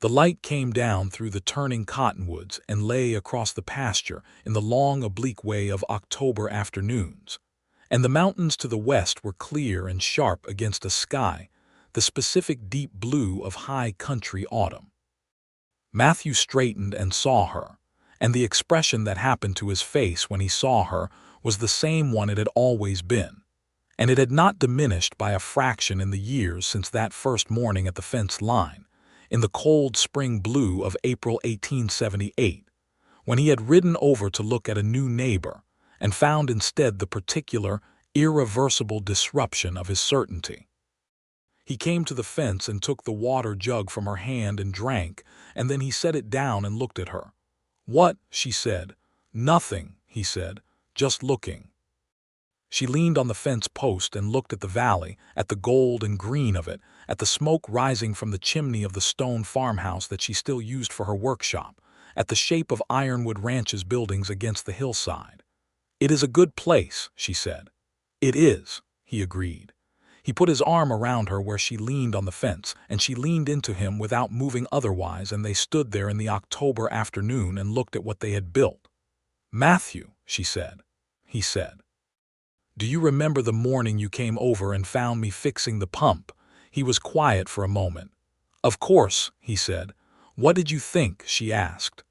The light came down through the turning cottonwoods and lay across the pasture in the long oblique way of October afternoons, and the mountains to the west were clear and sharp against a sky, the specific deep blue of high country autumn. Matthew straightened and saw her, and the expression that happened to his face when he saw her was the same one it had always been, and it had not diminished by a fraction in the years since that first morning at the fence line, in the cold spring blue of April 1878, when he had ridden over to look at a new neighbor and found instead the particular, irreversible disruption of his certainty. He came to the fence and took the water jug from her hand and drank, and then he set it down and looked at her. "What?" she said. "Nothing," he said, "just looking." She leaned on the fence post and looked at the valley, at the gold and green of it, at the smoke rising from the chimney of the stone farmhouse that she still used for her workshop, at the shape of Ironwood Ranch's buildings against the hillside. "It is a good place," she said. "It is," he agreed. He put his arm around her where she leaned on the fence, and she leaned into him without moving otherwise, and they stood there in the October afternoon and looked at what they had built. "Matthew," she said. He said, "Do you remember the morning you came over and found me fixing the pump?" He was quiet for a moment. "Of course," he said. "What did you think?" she asked.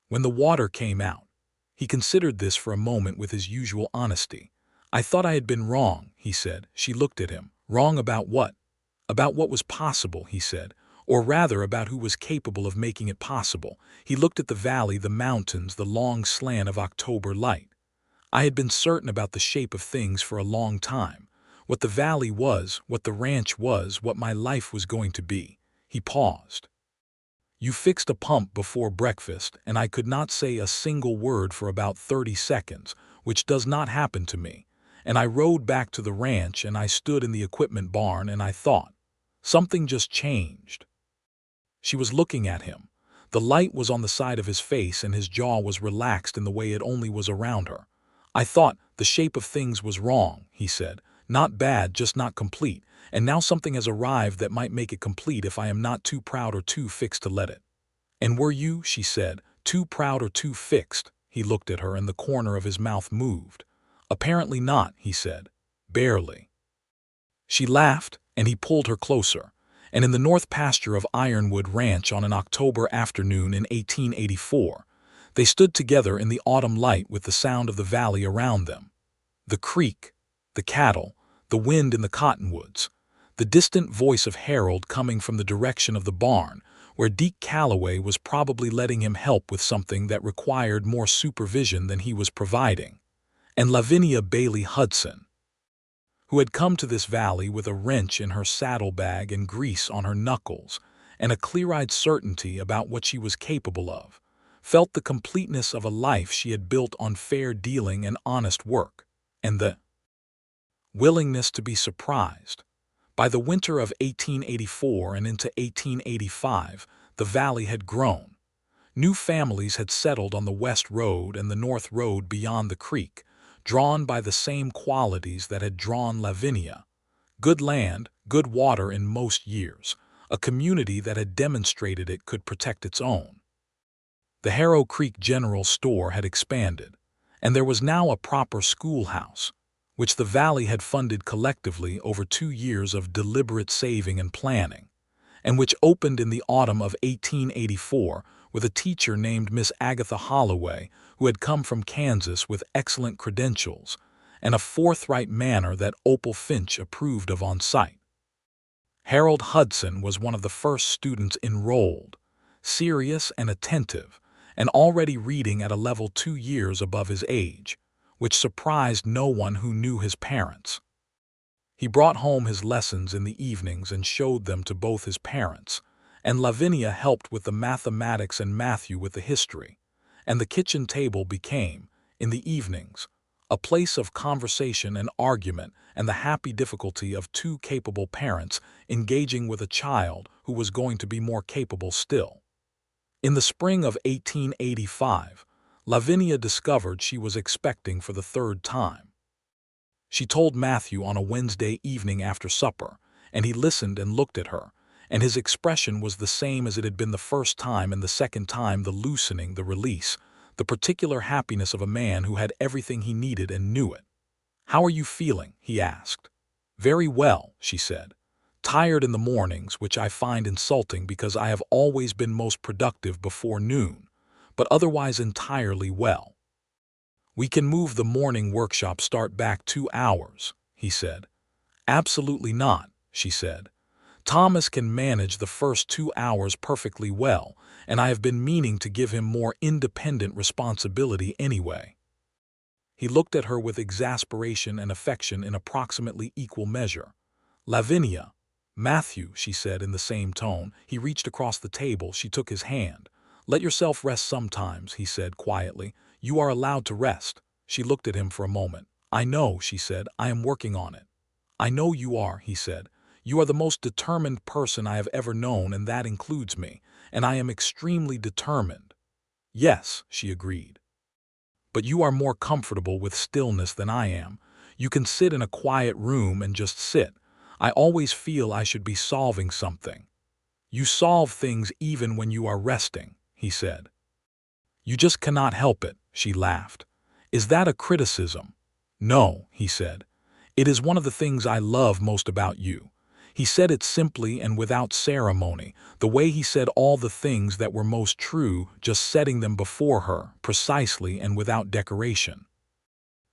When the water came out, he considered this for a moment with his usual honesty. "I thought I had been wrong," he said. She looked at him. "Wrong about what?" "About what was possible," he said, "or rather about who was capable of making it possible." He looked at the valley, the mountains, the long slant of October light. "I had been certain about the shape of things for a long time, what the valley was, what the ranch was, what my life was going to be." He paused. You fixed a pump before breakfast, and I could not say a single word for about 30 seconds, which does not happen to me. And I rode back to the ranch, and I stood in the equipment barn, and I thought, something just changed. She was looking at him. The light was on the side of his face, and his jaw was relaxed in the way it only was around her. I thought the shape of things was wrong, he said. Not bad, just not complete. And now something has arrived that might make it complete if I am not too proud or too fixed to let it. And were you, she said, too proud or too fixed? He looked at her, and the corner of his mouth moved. Apparently not, he said. Barely. She laughed, and he pulled her closer. And in the north pasture of Ironwood Ranch on an October afternoon in 1884, they stood together in the autumn light with the sound of the valley around them. The creek, the cattle, the wind in the cottonwoods, the distant voice of Harold coming from the direction of the barn, where Deke Calloway was probably letting him help with something that required more supervision than he was providing, and Lavinia Bailey Hudson, who had come to this valley with a wrench in her saddlebag and grease on her knuckles, and a clear-eyed certainty about what she was capable of, felt the completeness of a life she had built on fair dealing and honest work, and the willingness to be surprised. By the winter of 1884 and into 1885, the valley had grown. New families had settled on the West Road and the North Road beyond the creek, drawn by the same qualities that had drawn Lavinia. Good land, good water in most years, a community that had demonstrated it could protect its own. The Harrow Creek General Store had expanded, and there was now a proper schoolhouse, which the valley had funded collectively over 2 years of deliberate saving and planning, and which opened in the autumn of 1884 with a teacher named Miss Agatha Holloway, who had come from Kansas with excellent credentials and a forthright manner that Opal Finch approved of on sight. Harold Hudson was one of the first students enrolled, serious and attentive, and already reading at a level 2 years above his age, which surprised no one who knew his parents. He brought home his lessons in the evenings and showed them to both his parents, and Lavinia helped with the mathematics and Matthew with the history, and the kitchen table became, in the evenings, a place of conversation and argument and the happy difficulty of 2 capable parents engaging with a child who was going to be more capable still. In the spring of 1885, Lavinia discovered she was expecting for the 3rd time. She told Matthew on a Wednesday evening after supper, and he listened and looked at her, and his expression was the same as it had been the first time, and the second time the loosening, the release, the particular happiness of a man who had everything he needed and knew it. "How are you feeling?" he asked. "Very well," she said. "Tired in the mornings, which I find insulting because I have always been most productive before noon, but otherwise entirely well." "We can move the morning workshop start back 2 hours, he said. "Absolutely not," she said. "Thomas can manage the first 2 hours perfectly well, and I have been meaning to give him more independent responsibility anyway." He looked at her with exasperation and affection in approximately equal measure. "Lavinia." "Matthew," she said in the same tone. He reached across the table. She took his hand. "Let yourself rest sometimes," he said quietly. "You are allowed to rest." She looked at him for a moment. "I know," she said. "I am working on it." "I know you are," he said. "You are the most determined person I have ever known, and that includes me, and I am extremely determined." "Yes," she agreed. "But you are more comfortable with stillness than I am. You can sit in a quiet room and just sit. I always feel I should be solving something." "You solve things even when you are resting," he said. "You just cannot help it," she laughed. "Is that a criticism?" "No," he said. "It is one of the things I love most about you." He said it simply and without ceremony, the way he said all the things that were most true, just setting them before her, precisely and without decoration.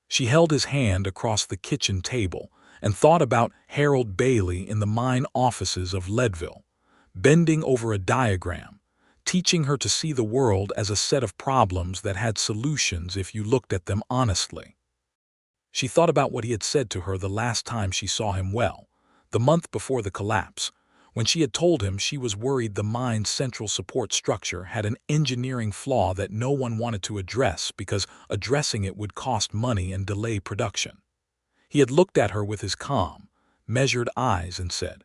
She held his hand across the kitchen table and thought about Harold Bailey in the mine offices of Leadville, bending over a diagram, teaching her to see the world as a set of problems that had solutions if you looked at them honestly. She thought about what he had said to her the last time she saw him, well, the month before the collapse, When she had told him she was worried the mine's central support structure had an engineering flaw that no one wanted to address because addressing it would cost money and delay production. He had looked at her with his calm, measured eyes and said,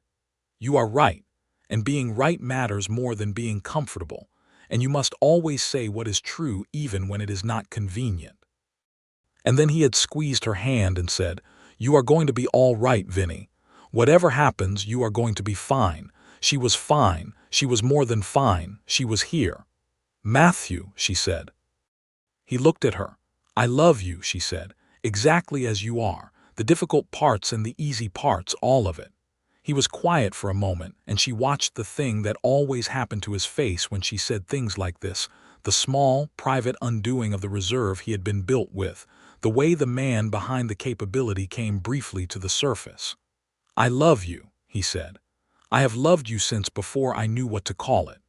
"You are right, and being right matters more than being comfortable, and you must always say what is true even when it is not convenient." And then he had squeezed her hand and said, "You are going to be all right, Vinny. Whatever happens, you are going to be fine. She was fine. She was more than fine. She was here." "Matthew," she said. He looked at her. "I love you," she said, "exactly as you are, the difficult parts and the easy parts, all of it." He was quiet for a moment, and she watched the thing that always happened to his face when she said things like this, the small, private undoing of the reserve he had been built with, the way the man behind the capability came briefly to the surface. "I love you," he said. "I have loved you since before I knew what to call it.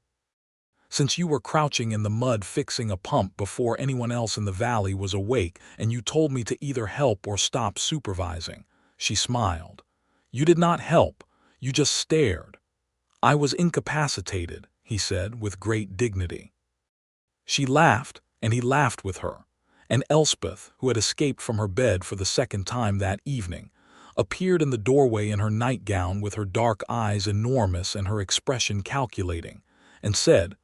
Since you were crouching in the mud fixing a pump before anyone else in the valley was awake and you told me to either help or stop supervising." She smiled. "You did not help. You just stared." "I was incapacitated," he said with great dignity. She laughed, and he laughed with her. And Elspeth, who had escaped from her bed for the second time that evening, appeared in the doorway in her nightgown with her dark eyes enormous and her expression calculating, and said,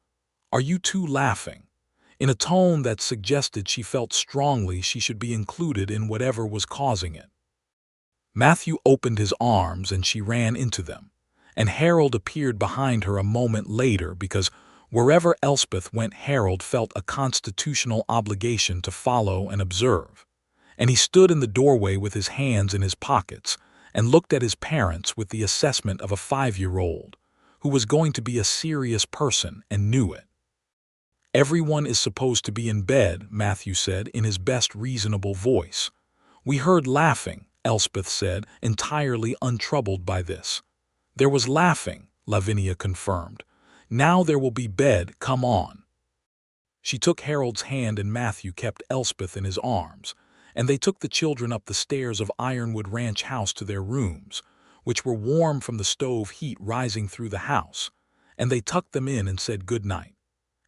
"Are you two laughing?" in a tone that suggested she felt strongly she should be included in whatever was causing it. Matthew opened his arms and she ran into them, and Harold appeared behind her a moment later because wherever Elspeth went Harold felt a constitutional obligation to follow and observe. And he stood in the doorway with his hands in his pockets and looked at his parents with the assessment of a 5-year-old who was going to be a serious person and knew it. "Everyone is supposed to be in bed," Matthew said in his best reasonable voice. "We heard laughing," Elspeth said, entirely untroubled by this. "There was laughing," Lavinia confirmed. "Now there will be bed, come on." She took Harold's hand and Matthew kept Elspeth in his arms, and they took the children up the stairs of Ironwood Ranch House to their rooms, which were warm from the stove heat rising through the house, and they tucked them in and said good night.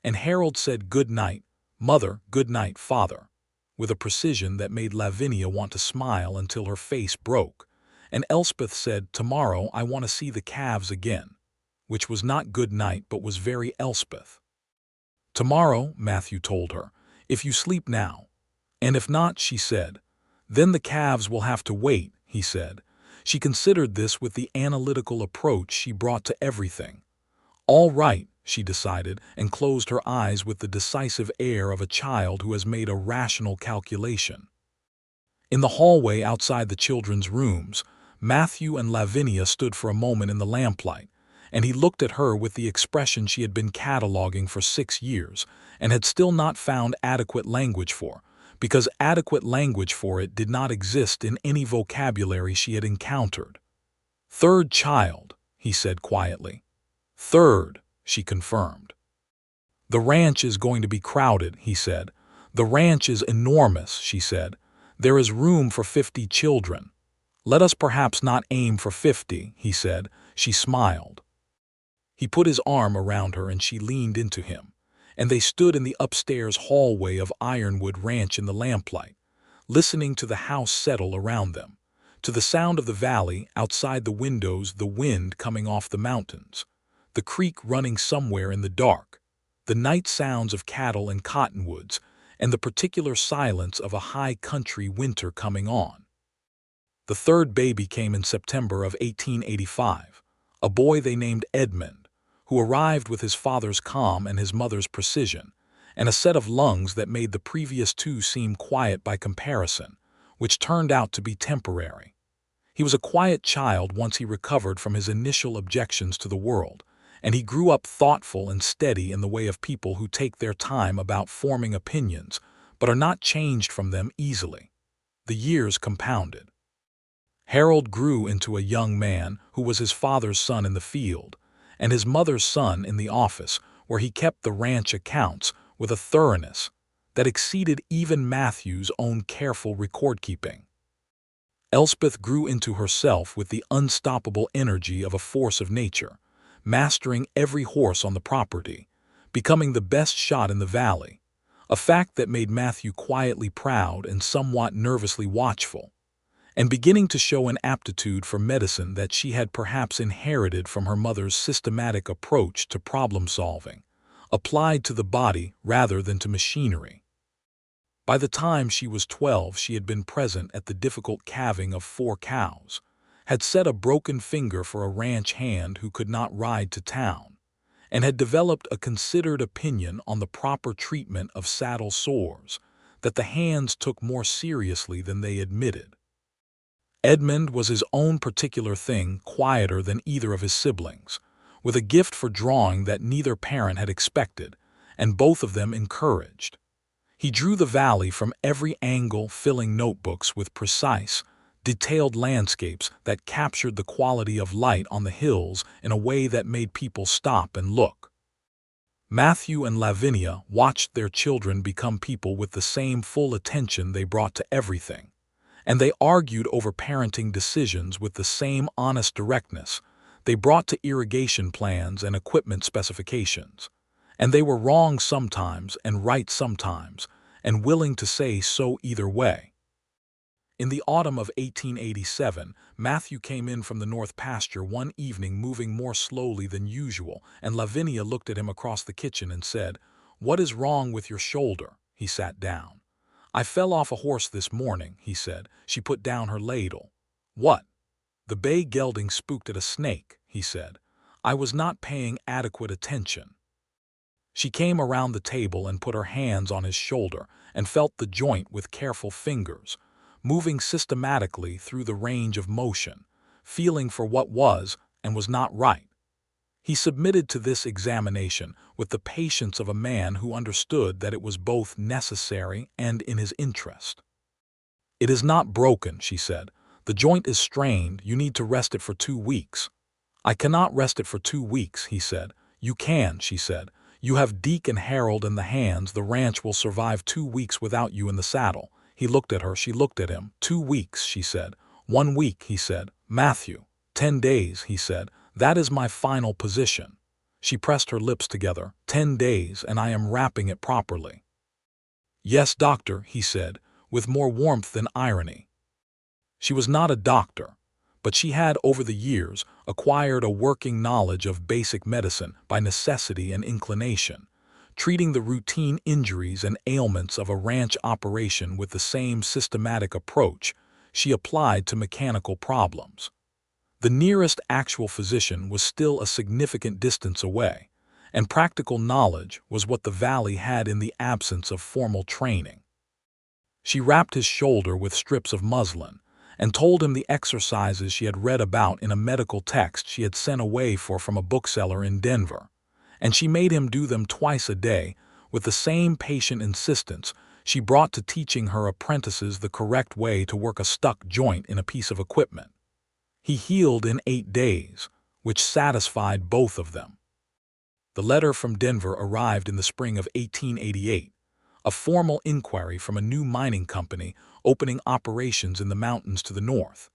And Harold said good night, Mother, good night, Father, with a precision that made Lavinia want to smile until her face broke, and Elspeth said, "Tomorrow I want to see the calves again," which was not good night but was very Elspeth. "Tomorrow," Matthew told her, "if you sleep now. And if not," she said. "Then the calves will have to wait," he said. She considered this with the analytical approach she brought to everything. "All right," she decided, and closed her eyes with the decisive air of a child who has made a rational calculation. In the hallway outside the children's rooms, Matthew and Lavinia stood for a moment in the lamplight, and he looked at her with the expression she had been cataloging for 6 years and had still not found adequate language for, because adequate language for it did not exist in any vocabulary she had encountered. "Third child," he said quietly. "Third," she confirmed. "The ranch is going to be crowded," he said. "The ranch is enormous," she said. "There is room for 50 children. Let us perhaps not aim for 50, he said. She smiled. He put his arm around her and she leaned into him, and they stood in the upstairs hallway of Ironwood Ranch in the lamplight, listening to the house settle around them, to the sound of the valley, outside the windows the wind coming off the mountains, the creek running somewhere in the dark, the night sounds of cattle and cottonwoods, and the particular silence of a high country winter coming on. The third baby came in September of 1885, a boy they named Edmund, who arrived with his father's calm and his mother's precision, and a set of lungs that made the previous two seem quiet by comparison, which turned out to be temporary. He was a quiet child once he recovered from his initial objections to the world, and he grew up thoughtful and steady in the way of people who take their time about forming opinions, but are not changed from them easily. The years compounded. Harold grew into a young man who was his father's son in the field, and his mother's son in the office, where he kept the ranch accounts with a thoroughness that exceeded even Matthew's own careful record-keeping. Elspeth grew into herself with the unstoppable energy of a force of nature, mastering every horse on the property, becoming the best shot in the valley, a fact that made Matthew quietly proud and somewhat nervously watchful, and beginning to show an aptitude for medicine that she had perhaps inherited from her mother's systematic approach to problem-solving, applied to the body rather than to machinery. By the time she was 12, she had been present at the difficult calving of 4 cows, had set a broken finger for a ranch hand who could not ride to town, and had developed a considered opinion on the proper treatment of saddle sores that the hands took more seriously than they admitted. Edmund was his own particular thing, quieter than either of his siblings, with a gift for drawing that neither parent had expected, and both of them encouraged. He drew the valley from every angle, filling notebooks with precise, detailed landscapes that captured the quality of light on the hills in a way that made people stop and look. Matthew and Lavinia watched their children become people with the same full attention they brought to everything, and they argued over parenting decisions with the same honest directness they brought to irrigation plans and equipment specifications. And they were wrong sometimes and right sometimes, and willing to say so either way. In the autumn of 1887, Matthew came in from the north pasture one evening moving more slowly than usual, and Lavinia looked at him across the kitchen and said, "What is wrong with your shoulder?" He sat down. "I fell off a horse this morning," he said. She put down her ladle. "What?" "The bay gelding spooked at a snake," he said. "I was not paying adequate attention." She came around the table and put her hands on his shoulder and felt the joint with careful fingers, moving systematically through the range of motion, feeling for what was and was not right. He submitted to this examination with the patience of a man who understood that it was both necessary and in his interest. "It is not broken," she said. "The joint is strained. You need to rest it for 2 weeks." "I cannot rest it for 2 weeks," he said. "You can," she said. "You have Deke and Harold in the hands. The ranch will survive 2 weeks without you in the saddle." He looked at her. She looked at him. 2 weeks, she said. 1 week, he said. "Matthew." 10 days, he said. "That is my final position." She pressed her lips together. 10 days, and I am wrapping it properly." "Yes, doctor," he said, with more warmth than irony. She was not a doctor, but she had, over the years, acquired a working knowledge of basic medicine by necessity and inclination, treating the routine injuries and ailments of a ranch operation with the same systematic approach she applied to mechanical problems. The nearest actual physician was still a significant distance away, and practical knowledge was what the valley had in the absence of formal training. She wrapped his shoulder with strips of muslin, and told him the exercises she had read about in a medical text she had sent away from a bookseller in Denver, and she made him do them twice a day with the same patient insistence she brought to teaching her apprentices the correct way to work a stuck joint in a piece of equipment. He healed in 8 days, which satisfied both of them. The letter from Denver arrived in the spring of 1888, a formal inquiry from a new mining company opening operations in the mountains to the north,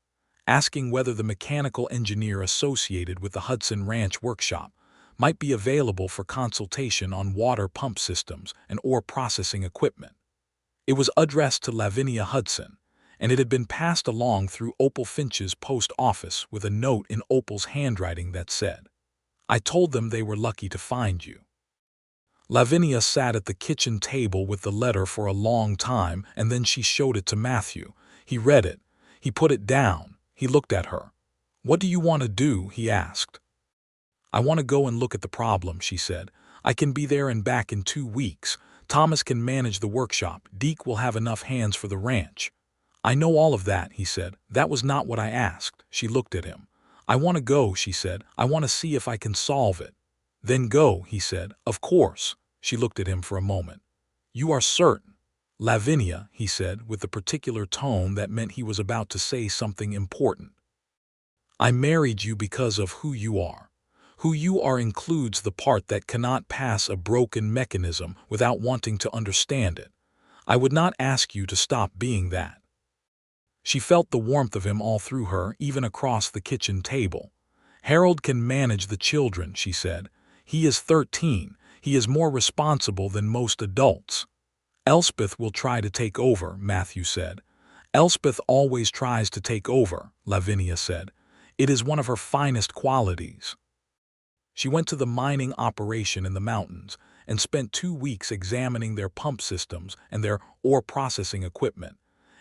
asking whether the mechanical engineer associated with the Hudson Ranch workshop might be available for consultation on water pump systems and ore processing equipment. It was addressed to Lavinia Hudson, and it had been passed along through Opal Finch's post office with a note in Opal's handwriting that said, "I told them they were lucky to find you." Lavinia sat at the kitchen table with the letter for a long time, and then she showed it to Matthew. He read it. He put it down. He looked at her. "What do you want to do?" he asked. "I want to go and look at the problem," she said. "I can be there and back in 2 weeks. Thomas can manage the workshop. Deke will have enough hands for the ranch." "I know all of that," he said. "That was not what I asked." She looked at him. "I want to go," she said. "I want to see if I can solve it." "Then go," he said. "Of course." She looked at him for a moment. "You are certain?" "Lavinia," he said, with the particular tone that meant he was about to say something important. "I married you because of who you are. Who you are includes the part that cannot pass a broken mechanism without wanting to understand it. I would not ask you to stop being that." She felt the warmth of him all through her, even across the kitchen table, "Harold can manage the children," she said. "He is 13. He is more responsible than most adults." "Elspeth will try to take over," Matthew said. "Elspeth always tries to take over," Lavinia said. "It is one of her finest qualities." She went to the mining operation in the mountains and spent 2 weeks examining their pump systems and their ore processing equipment,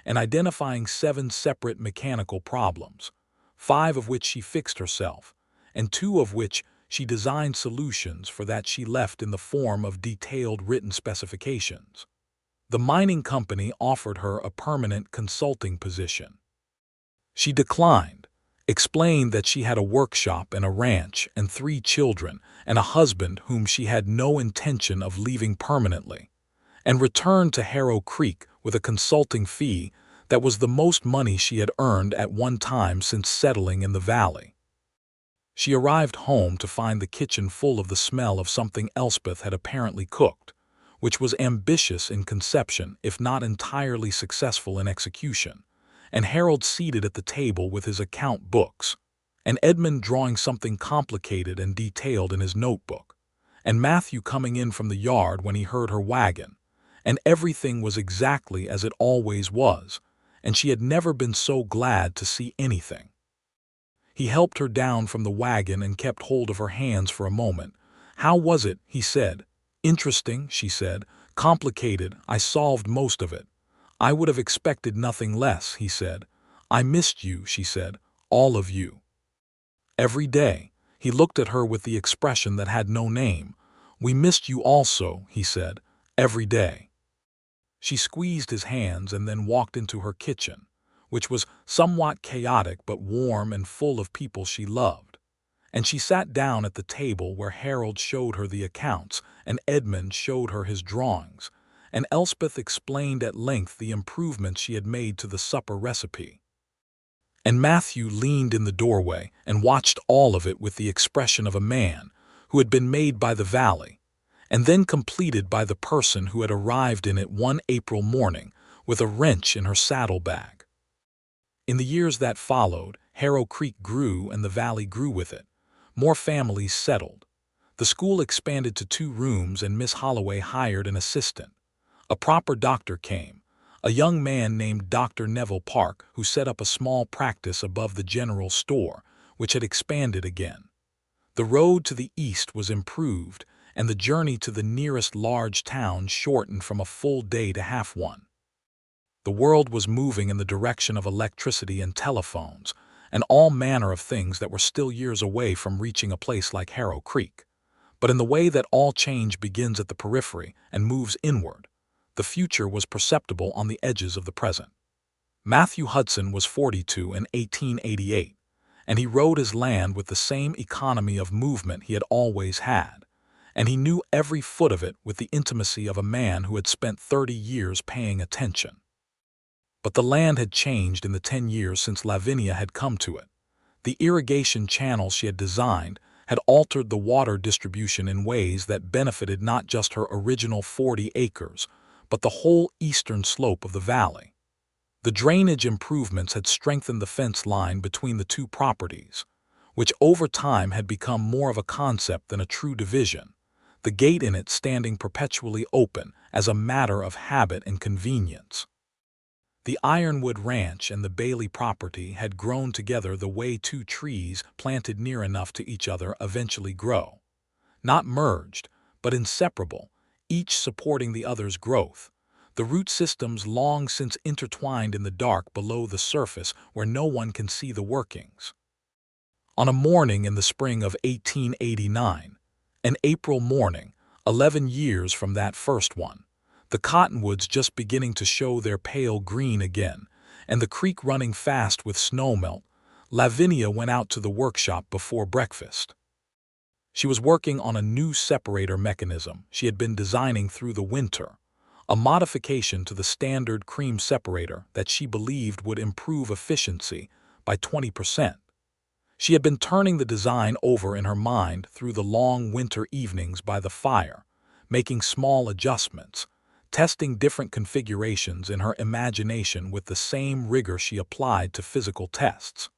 and identifying 7 separate mechanical problems, 5 of which she fixed herself, and 2 of which she designed solutions for that she left in the form of detailed written specifications. The mining company offered her a permanent consulting position. She declined, explained that she had a workshop and a ranch and 3 children and a husband whom she had no intention of leaving permanently, and returned to Harrow Creek with a consulting fee that was the most money she had earned at one time since settling in the valley. She arrived home to find the kitchen full of the smell of something Elspeth had apparently cooked, which was ambitious in conception if not entirely successful in execution, and Harold seated at the table with his account books, and Edmund drawing something complicated and detailed in his notebook, and Matthew coming in from the yard when he heard her wagon, and everything was exactly as it always was, and she had never been so glad to see anything. He helped her down from the wagon and kept hold of her hands for a moment. "How was it?" he said. "Interesting," she said. "Complicated. I solved most of it." "I would have expected nothing less," he said. "I missed you," she said. "All of you." Every day. He looked at her with the expression that had no name. "We missed you also," he said. "Every day." She squeezed his hands and then walked into her kitchen, which was somewhat chaotic but warm and full of people she loved. And she sat down at the table where Harold showed her the accounts and Edmund showed her his drawings, and Elspeth explained at length the improvements she had made to the supper recipe. And Matthew leaned in the doorway and watched all of it with the expression of a man who had been made by the valley, and then completed by the person who had arrived in it one April morning with a wrench in her saddlebag. In the years that followed, Harrow Creek grew and the valley grew with it. More families settled. The school expanded to 2 rooms and Miss Holloway hired an assistant. A proper doctor came, a young man named Dr. Neville Park, who set up a small practice above the general store, which had expanded again. The road to the east was improved, and the journey to the nearest large town shortened from a full day to half one. The world was moving in the direction of electricity and telephones, and all manner of things that were still years away from reaching a place like Harrow Creek. But in the way that all change begins at the periphery and moves inward, the future was perceptible on the edges of the present. Matthew Hudson was 42 in 1888, and he rode his land with the same economy of movement he had always had, and he knew every foot of it with the intimacy of a man who had spent 30 years paying attention. But the land had changed in the 10 years since Lavinia had come to it. The irrigation channels she had designed had altered the water distribution in ways that benefited not just her original 40 acres, but the whole eastern slope of the valley. The drainage improvements had strengthened the fence line between the 2 properties, which over time had become more of a concept than a true division, the gate in it standing perpetually open as a matter of habit and convenience. The Ironwood Ranch and the Bailey property had grown together the way 2 trees planted near enough to each other eventually grow. Not merged, but inseparable, each supporting the other's growth, the root systems long since intertwined in the dark below the surface where no one can see the workings. On a morning in the spring of 1889, an April morning, 11 years from that first one, the cottonwoods just beginning to show their pale green again, and the creek running fast with snowmelt, Lavinia went out to the workshop before breakfast. She was working on a new separator mechanism she had been designing through the winter, a modification to the standard cream separator that she believed would improve efficiency by 20%. She had been turning the design over in her mind through the long winter evenings by the fire, making small adjustments, testing different configurations in her imagination with the same rigor she applied to physical tests.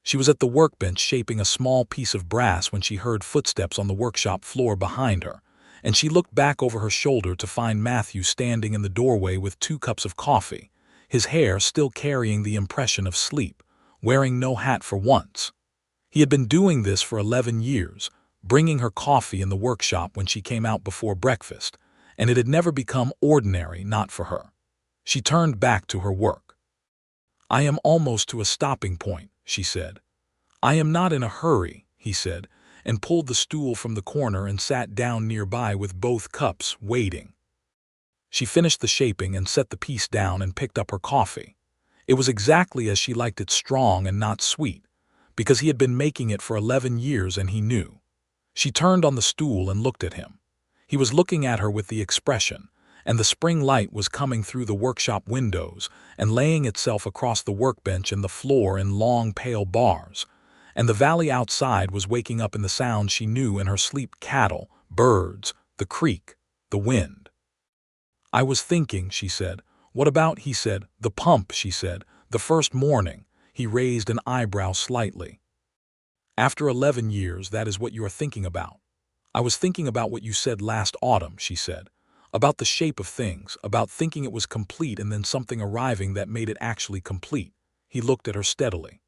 She was at the workbench shaping a small piece of brass when she heard footsteps on the workshop floor behind her, and she looked back over her shoulder to find Matthew standing in the doorway with 2 cups of coffee, his hair still carrying the impression of sleep, wearing no hat for once. He had been doing this for 11 years, bringing her coffee in the workshop when she came out before breakfast, and it had never become ordinary, not for her. She turned back to her work. "I am almost to a stopping point," she said. "I am not in a hurry," he said, and pulled the stool from the corner and sat down nearby with both cups, waiting. She finished the shaping and set the piece down and picked up her coffee. It was exactly as she liked it, strong and not sweet, because he had been making it for 11 years and he knew. She turned on the stool and looked at him. He was looking at her with the expression, and the spring light was coming through the workshop windows and laying itself across the workbench and the floor in long pale bars, and the valley outside was waking up in the sounds she knew in her sleep: cattle, birds, the creek, the wind. "I was thinking," she said. "What about," he said. "The pump," she said. "The first morning." He raised an eyebrow slightly. "After 11 years, that is what you are thinking about." "I was thinking about what you said last autumn," she said. "About the shape of things, about thinking it was complete and then something arriving that made it actually complete." He looked at her steadily.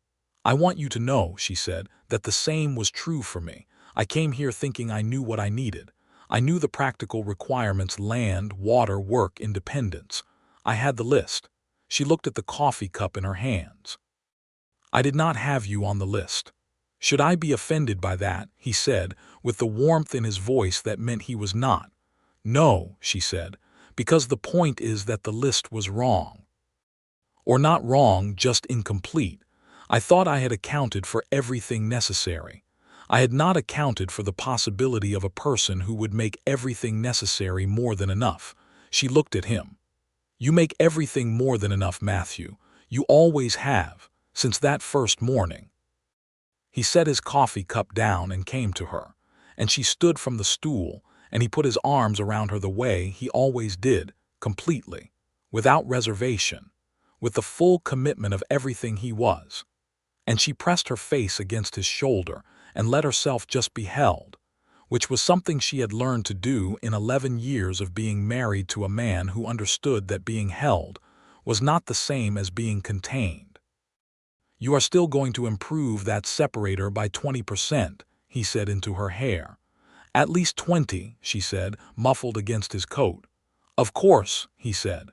"I want you to know," she said, "that the same was true for me. I came here thinking I knew what I needed. I knew the practical requirements: land, water, work, independence. I had the list." She looked at the coffee cup in her hands. "I did not have you on the list." "Should I be offended by that?" he said, with the warmth in his voice that meant he was not. "No," she said, "because the point is that the list was wrong. Or not wrong, just incomplete. I thought I had accounted for everything necessary. I had not accounted for the possibility of a person who would make everything necessary more than enough." She looked at him. "You make everything more than enough, Matthew. You always have, since that first morning." He set his coffee cup down and came to her, and she stood from the stool, and he put his arms around her the way he always did, completely, without reservation, with the full commitment of everything he was. And she pressed her face against his shoulder and let herself just be held, which was something she had learned to do in 11 years of being married to a man who understood that being held was not the same as being contained. "You are still going to improve that separator by 20%, he said into her hair. "At least 20, she said, muffled against his coat. "Of course," he said.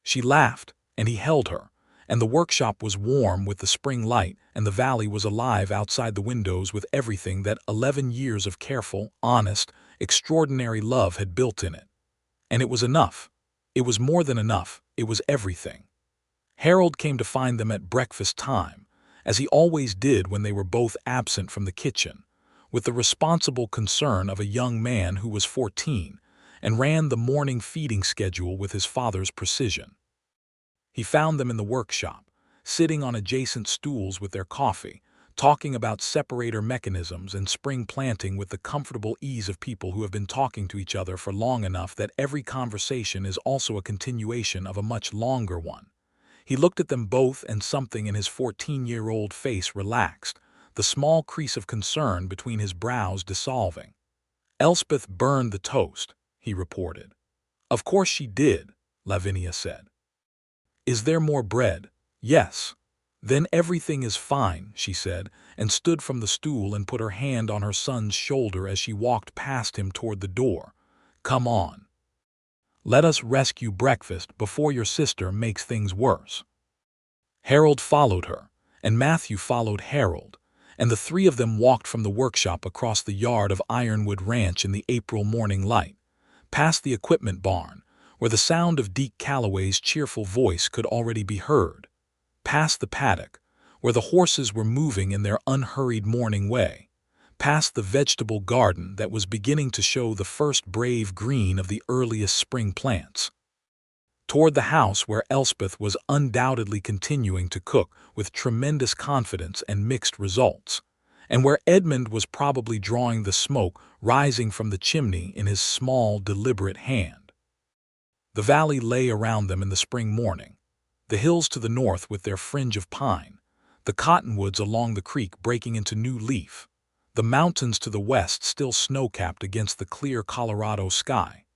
She laughed, and he held her, and the workshop was warm with the spring light, and the valley was alive outside the windows with everything that 11 years of careful, honest, extraordinary love had built in it. And it was enough. It was more than enough. It was everything. Harold came to find them at breakfast time, as he always did when they were both absent from the kitchen, with the responsible concern of a young man who was 14 and ran the morning feeding schedule with his father's precision. He found them in the workshop, sitting on adjacent stools with their coffee, talking about separator mechanisms and spring planting with the comfortable ease of people who have been talking to each other for long enough that every conversation is also a continuation of a much longer one. He looked at them both, and something in his 14-year-old face relaxed, the small crease of concern between his brows dissolving. "Elspeth burned the toast," he reported. "Of course she did," Lavinia said. "Is there more bread?" "Yes." "Then everything is fine," she said, and stood from the stool and put her hand on her son's shoulder as she walked past him toward the door. "Come on. Let us rescue breakfast before your sister makes things worse." Harold followed her, and Matthew followed Harold, and the 3 of them walked from the workshop across the yard of Ironwood Ranch in the April morning light, past the equipment barn, where the sound of Deke Calloway's cheerful voice could already be heard, past the paddock, where the horses were moving in their unhurried morning way, past the vegetable garden that was beginning to show the first brave green of the earliest spring plants, toward the house where Elspeth was undoubtedly continuing to cook with tremendous confidence and mixed results, and where Edmund was probably drawing the smoke rising from the chimney in his small, deliberate hand. The valley lay around them in the spring morning, the hills to the north with their fringe of pine, the cottonwoods along the creek breaking into new leaf, the mountains to the west still snow-capped against the clear Colorado sky,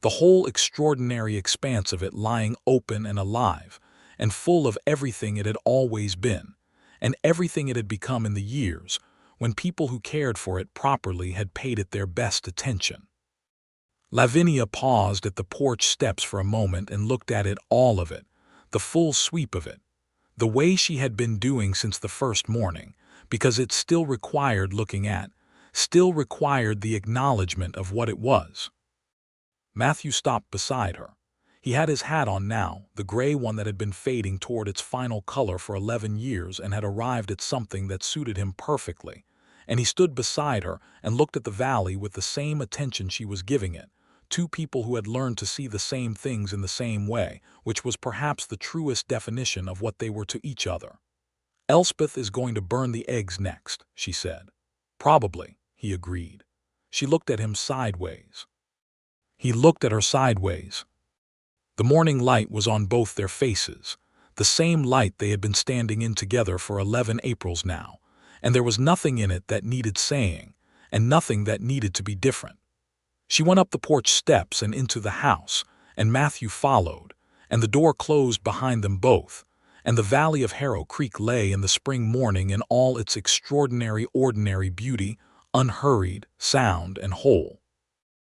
the whole extraordinary expanse of it lying open and alive, and full of everything it had always been, and everything it had become in the years when people who cared for it properly had paid it their best attention. Lavinia paused at the porch steps for a moment and looked at it, all of it, the full sweep of it, the way she had been doing since the first morning, because it still required looking at, still required the acknowledgement of what it was. Matthew stopped beside her. He had his hat on now, the gray one that had been fading toward its final color for 11 years and had arrived at something that suited him perfectly, and he stood beside her and looked at the valley with the same attention she was giving it, two people who had learned to see the same things in the same way, which was perhaps the truest definition of what they were to each other. "Elspeth is going to burn the eggs next," she said. "Probably," he agreed. She looked at him sideways. He looked at her sideways. The morning light was on both their faces, the same light they had been standing in together for 11 Aprils now, and there was nothing in it that needed saying, and nothing that needed to be different. She went up the porch steps and into the house, and Matthew followed, and the door closed behind them both, and the valley of Harrow Creek lay in the spring morning in all its extraordinary ordinary beauty, unhurried, sound, and whole.